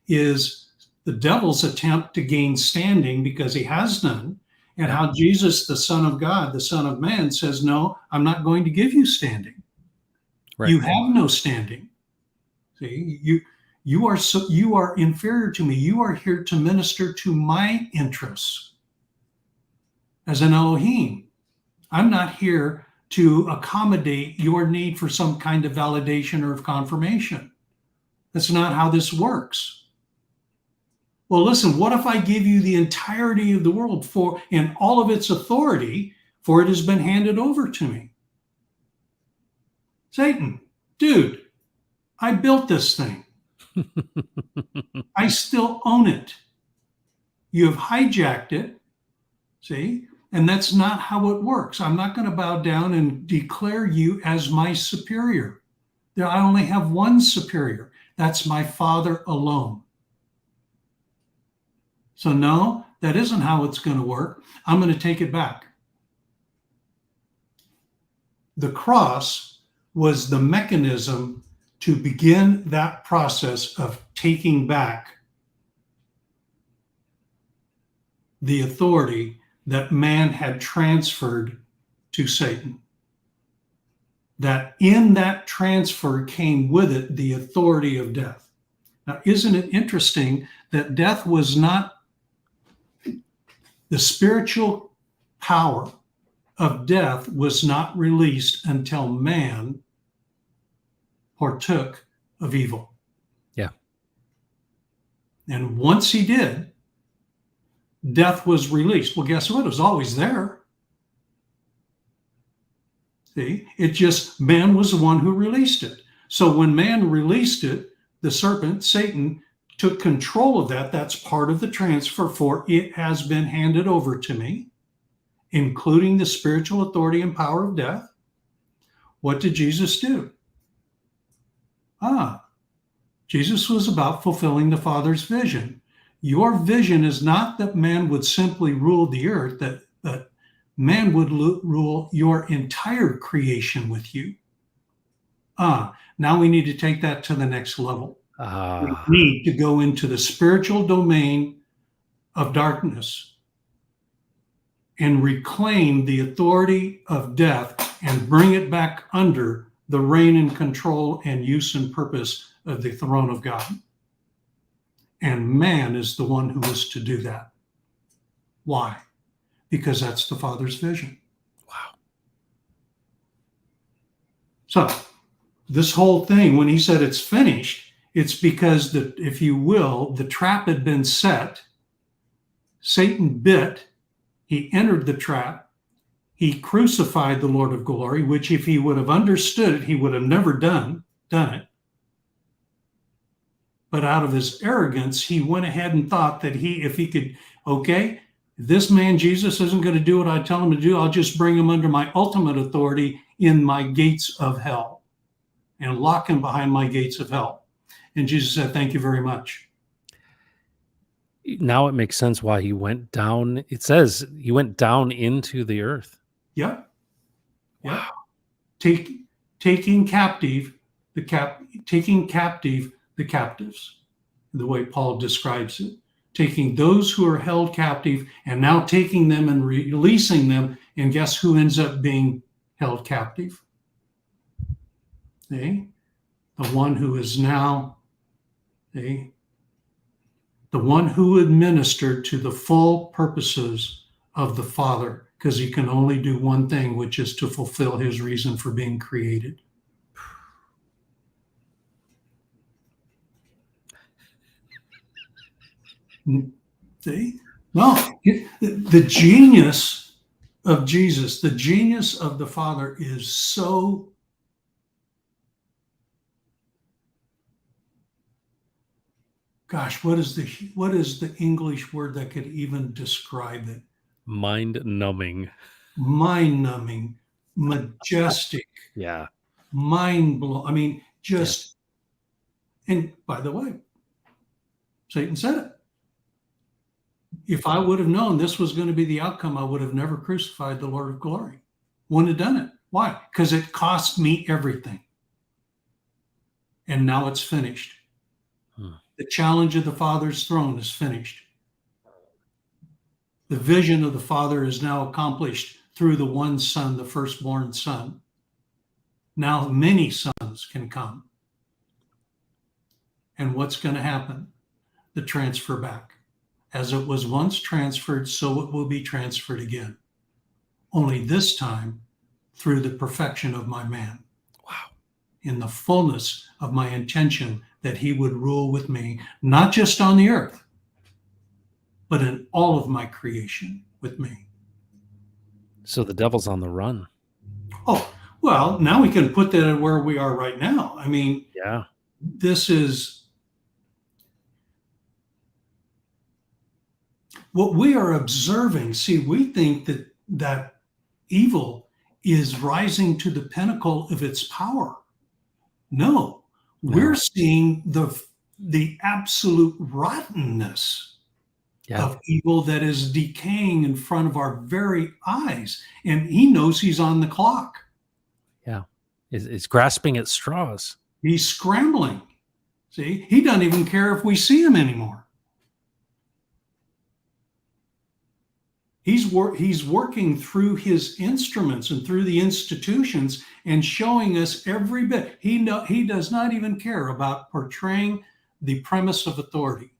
is the devil's attempt to gain standing because he has none, and how Jesus, the Son of God, the Son of Man, says, no, I'm not going to give you standing. Right. You have no standing. See, you are inferior to me. You are here to minister to my interests as an Elohim. I'm not here to accommodate your need for some kind of validation or of confirmation. That's not how this works. Well, listen, what if I give you the entirety of the world in all of its authority, for it has been handed over to me? Satan, dude, I built this thing. I still own it. You have hijacked it, see? And that's not how it works. I'm not going to bow down and declare you as my superior. I only have one superior. That's my Father alone. So no, that isn't how it's going to work. I'm going to take it back. The cross was the mechanism to begin that process of taking back the authority that man had transferred to Satan. That in that transfer came with it the authority of death. Now, isn't it interesting that death was not The spiritual power of death was not released until man partook of evil. Yeah. And once he did, death was released. Well, guess what? It was always there. See, it just, man was the one who released it. So when man released it, the serpent, Satan, took control of that. That's part of the transfer, for it has been handed over to me, including the spiritual authority and power of death. What did Jesus do? Jesus was about fulfilling the Father's vision. Your vision is not that man would simply rule the earth, that man would rule your entire creation with you. Now we need to take that to the next level. We need to go into the spiritual domain of darkness and reclaim the authority of death and bring it back under the reign and control and use and purpose of the throne of God. And man is the one who is to do that. Why? Because that's the Father's vision. Wow. So this whole thing, when he said it's finished, it's because that, if you will, the trap had been set. Satan bit. He entered the trap. He crucified the Lord of glory, which if he would have understood it, he would have never done it. But out of his arrogance, he went ahead and thought that if he could, okay, this man Jesus isn't going to do what I tell him to do, I'll just bring him under my ultimate authority in my gates of hell and lock him behind my gates of hell. And Jesus said, thank you very much. Now it makes sense why he went down. It says he went down into the earth. Yep. Wow. Taking captive the captives, the way Paul describes it, taking those who are held captive and now taking them and releasing them. And guess who ends up being held captive? The one who is now the one who administered to the full purposes of the Father, because he can only do one thing, which is to fulfill his reason for being created. See? No, the genius of Jesus, the genius of the Father is so what is the English word that could even describe it? Mind-numbing. Mind-numbing, majestic. Yeah. Mind-blowing. I mean, just, and by the way, Satan said it. If I would have known this was going to be the outcome, I would have never crucified the Lord of glory. Wouldn't have done it. Why? Because it cost me everything. And now it's finished. The challenge of the Father's throne is finished. The vision of the Father is now accomplished through the one Son, the firstborn Son. Now many sons can come. And what's going to happen? The transfer back. As it was once transferred, so it will be transferred again. Only this time through the perfection of my man. Wow. In the fullness of my intention that he would rule with me, not just on the earth, but in all of my creation with me. So the devil's on the run. Oh, well, now we can put that at where we are right now. I mean, yeah, this is what we are observing. See, we think that evil is rising to the pinnacle of its power. No. We're seeing the absolute rottenness of evil that is decaying in front of our very eyes. And he knows he's on the clock. Yeah. It's grasping at straws. He's scrambling. See, he doesn't even care if we see him anymore. He's working through his instruments and through the institutions and showing us every bit. He does not even care about portraying the premise of authority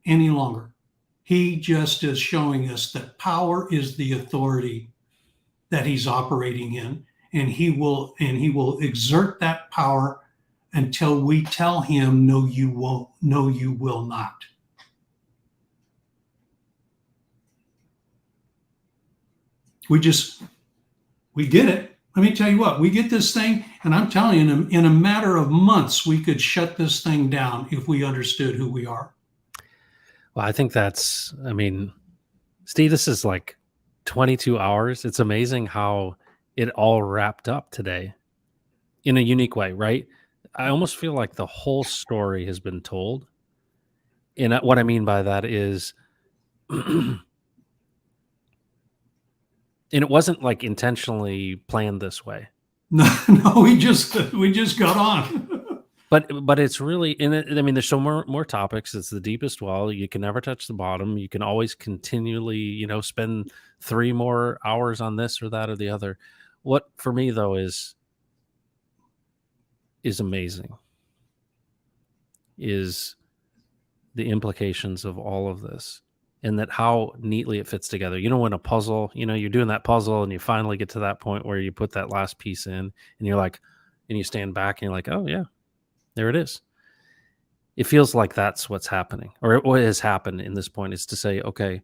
any longer. He just is showing us that power is the authority that he's operating in, and he will exert that power until we tell him, no, you won't, no, you will not. We did it. Let me tell you what, we get this thing, and I'm telling you, in a matter of months, we could shut this thing down if we understood who we are. Well, I think that's, I mean, Steve, this is like 22 hours. It's amazing how it all wrapped up today in a unique way, right? I almost feel like the whole story has been told. And what I mean by that is, and it wasn't like intentionally planned this way. No, no, we just got on. But it's really, and I mean, there's so more topics. It's the deepest well. You can never touch the bottom. You can always continually, spend 3 more hours on this or that or the other. What for me though is amazing is the implications of all of this, and that how neatly it fits together. When a puzzle, you're doing that puzzle and you finally get to that point where you put that last piece in, and you're like, and you stand back and you're like, oh yeah, there it is. It feels like that's what's happening, or what has happened in this point is to say, okay,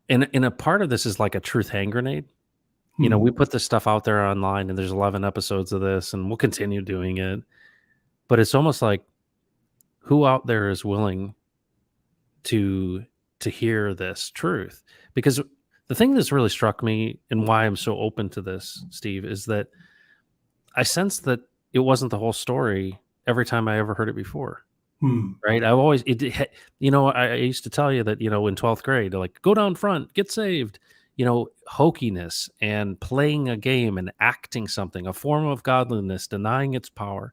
and a part of this is like a truth hand grenade. We put this stuff out there online, and there's 11 episodes of this, and we'll continue doing it. But it's almost like, who out there is willing to hear this truth? Because the thing that's really struck me, and why I'm so open to this, Steve, is that I sense that it wasn't the whole story every time I ever heard it before. Right? I've always, I used to tell you that, in 12th grade, like, go down front, get saved, hokiness and playing a game and acting something, a form of godliness, denying its power.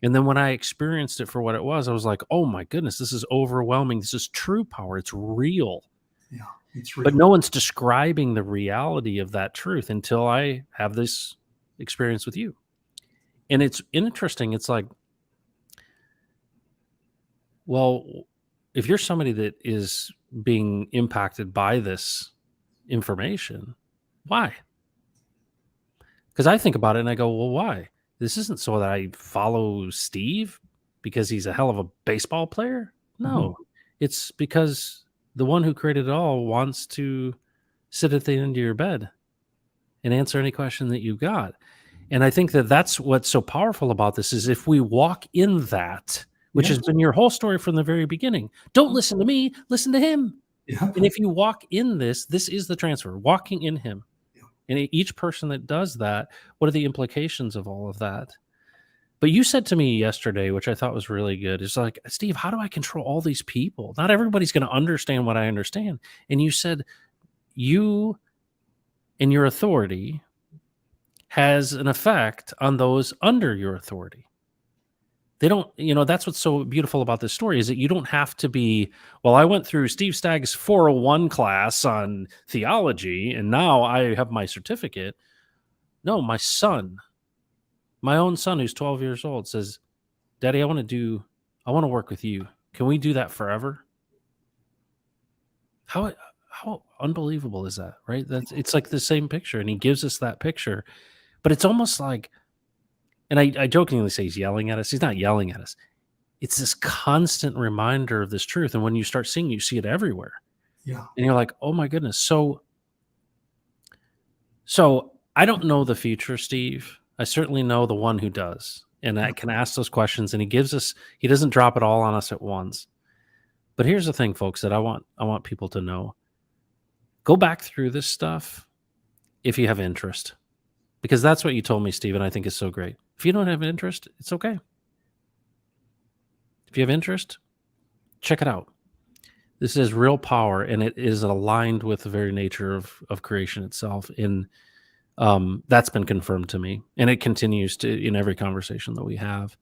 And then when I experienced it for what it was, I was like, oh my goodness, this is overwhelming. This is true power. It's real. Yeah, it's real. But no one's describing the reality of that truth until I have this experience with you. And it's interesting. It's like, well, if you're somebody that is being impacted by this information, why? Because I think about it and I go, well, why? This isn't so that I follow Steve because he's a hell of a baseball player. No, it's because the one who created it all wants to sit at the end of your bed and answer any question that you've got. And I think that that's what's so powerful about this is if we walk in that, which has been your whole story from the very beginning. Don't listen to me, listen to him. Yeah. And if you walk in this is the transfer, walking in him. And each person that does that, what are the implications of all of that? But you said to me yesterday, which I thought was really good, is like, Steve, how do I control all these people? Not everybody's going to understand what I understand. And you said, you and your authority has an effect on those under your authority. They don't, that's what's so beautiful about this story is that you don't have to be, well, I went through Steve Staggs' 401 class on theology, and now I have my certificate. No, my own son, who's 12 years old, says, Daddy, I want to work with you. Can we do that forever? How unbelievable is that, right? It's like the same picture, and he gives us that picture, but it's almost like, and I jokingly say he's yelling at us. He's not yelling at us. It's this constant reminder of this truth. And when you start seeing, you see it everywhere. Yeah. And you're like, oh my goodness. So I don't know the future, Steve. I certainly know the one who does. And I can ask those questions, and he doesn't drop it all on us at once. But here's the thing, folks, that I want people to know. Go back through this stuff if you have interest. Because that's what you told me, Steve, and I think is so great. If you don't have interest, it's okay. If you have interest, check it out. This is real power, and it is aligned with the very nature of creation itself. And that's been confirmed to me, and it continues to in every conversation that we have.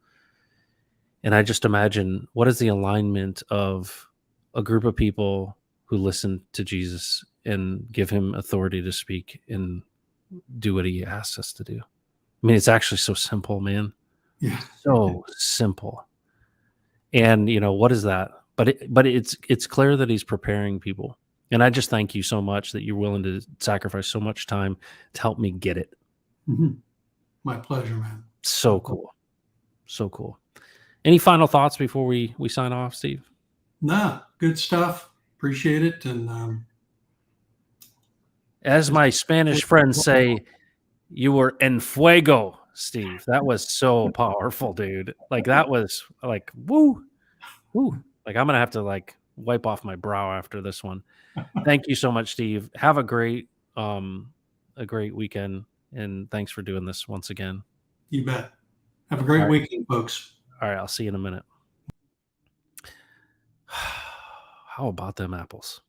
And I just imagine, what is the alignment of a group of people who listen to Jesus and give him authority to speak and do what he asks us to do? I mean, it's actually so simple, man. Yeah. So simple. And what is that? but it's clear that he's preparing people. And I just thank you so much that you're willing to sacrifice so much time to help me get it. Mhm. My pleasure, man. My So pleasure. cool. So cool. Any final thoughts before we sign off, Steve? Nah, good stuff. Appreciate it. And As just my Spanish friends say, you were en fuego, Steve. That was so powerful, dude. Like that was like woo, woo. Like I'm gonna have to like wipe off my brow after this one. Thank you so much, Steve. Have um a great weekend, and thanks for doing this once again. you bet. Have a All great right. weekend, folks. All right, I'll see you in a minute. How about them apples?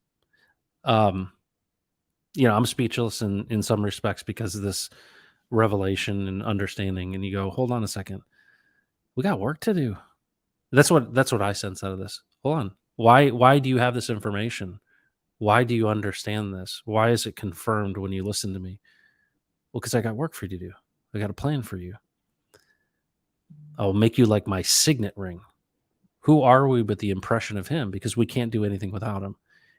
Um, I'm speechless in some respects because of this revelation and understanding. And you go, hold on a second, we got work to do. That's what I sense out of this. Hold on. Why do you have this information? Why do you understand this? Why is it confirmed when you listen to me? Well, because I got work for you to do. I got a plan for you. I'll make you like my signet ring. Who are we but the impression of him? Because we can't do anything without him.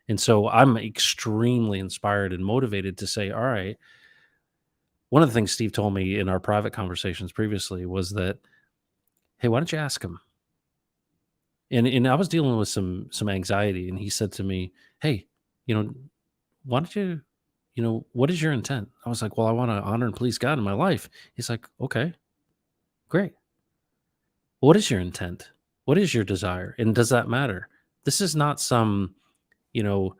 And so I'm extremely inspired and motivated to say, all right, one of the things Steve told me in our private conversations previously was that, hey, why don't you ask him? And I was dealing with some anxiety, and he said to me, hey, you know, why don't you, what is your intent? I was like, well, I want to honor and please God in my life. He's like, okay, great. What is your intent? What is your desire? And does that matter? This is not some, you know,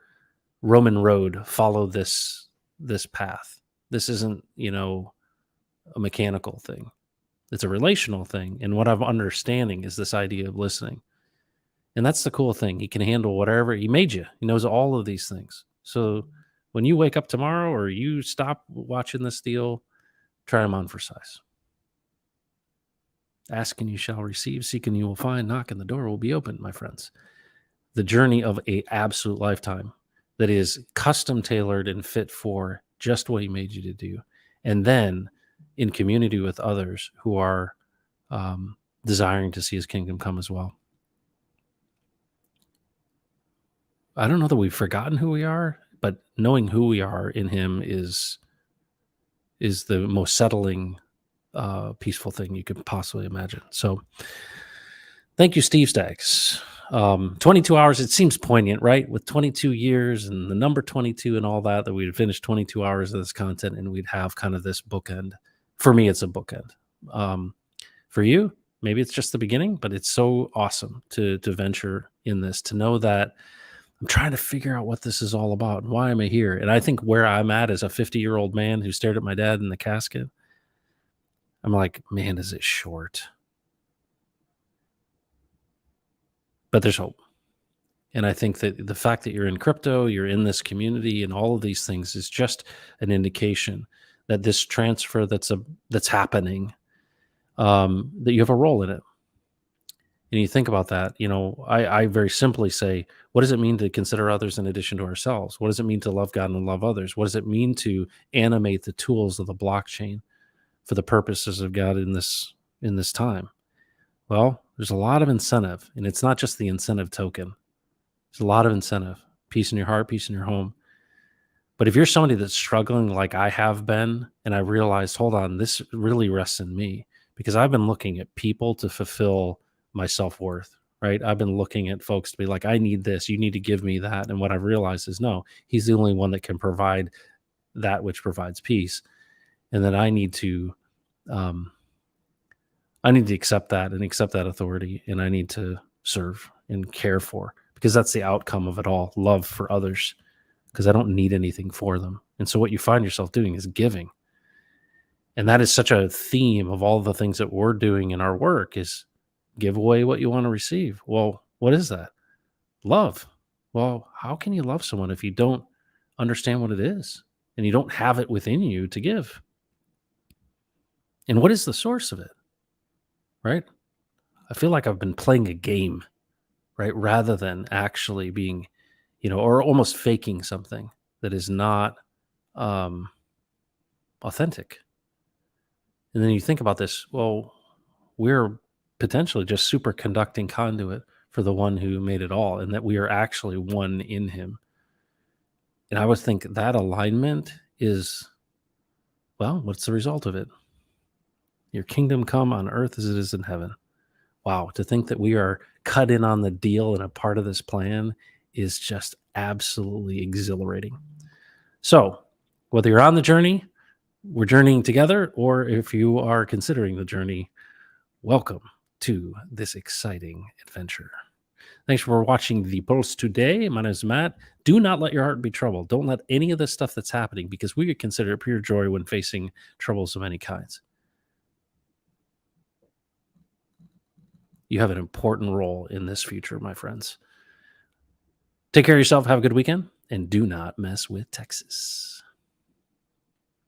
Roman road, follow this path. This isn't, a mechanical thing. It's a relational thing. And what I'm understanding is this idea of listening. And that's the cool thing. He can handle whatever he made you. He knows all of these things. So when you wake up tomorrow or you stop watching this deal, try them on for size. Ask and you shall receive, seek and you will find, knock and the door will be open, my friends. The journey of a absolute lifetime that is custom tailored and fit for just what he made you to do. And then in community with others who are desiring to see his kingdom come as well. I don't know that we've forgotten who we are, but knowing who we are in him is the most settling, peaceful thing you could possibly imagine. So thank you, Steve Staggs. 22 hours, it seems poignant, right? With 22 years and the number 22 and all that we'd finish 22 hours of this content and we'd have kind of this bookend. For me, it's a bookend. For you, maybe it's just the beginning, but it's so awesome to venture in this, to know that I'm trying to figure out what this is all about and why am I here? And I think where I'm at as a 50-year-old man who stared at my dad in the casket, I'm like, man, is it short? But there's hope. And I think that the fact that you're in crypto, you're in this community, and all of these things is just an indication that this transfer that's happening, that you have a role in it. And you think about that, I very simply say, what does it mean to consider others in addition to ourselves? What does it mean to love God and love others? What does it mean to animate the tools of the blockchain for the purposes of God in this time? Well, there's a lot of incentive, and it's not just the incentive token. There's a lot of incentive, peace in your heart, peace in your home. But if you're somebody that's struggling like I have been, and I realized, hold on, this really rests in me because I've been looking at people to fulfill my self-worth, right? I've been looking at folks to be like, I need this, you need to give me that. And what I've realized is no, he's the only one that can provide that which provides peace. And then um, I need to accept that and accept that authority. And I need to serve and care for, because that's the outcome of it all, love for others, because I don't need anything for them. And so what you find yourself doing is giving. And that is such a theme of all the things that we're doing in our work is give away what you want to receive. Well, what is that? Love. Well, how can you love someone if you don't understand what it is and you don't have it within you to give? And what is the source of it? Right? I feel like I've been playing a game, right? Rather than actually being, or almost faking something that is not authentic. And then you think about this, well, we're potentially just superconducting conduit for the one who made it all, and that we are actually one in him. And I would think that alignment is, well, what's the result of it? Your kingdom come on earth as it is in heaven. Wow, to think that we are cut in on the deal and a part of this plan is just absolutely exhilarating. So, whether you're on the journey, we're journeying together, or if you are considering the journey, welcome to this exciting adventure. Thanks for watching the post today. My name is Matt. Do not let your heart be troubled. Don't let any of this stuff that's happening, because we could consider it pure joy when facing troubles of many kinds. You have an important role in this future, my friends. Take care of yourself. Have a good weekend. And do not mess with Texas.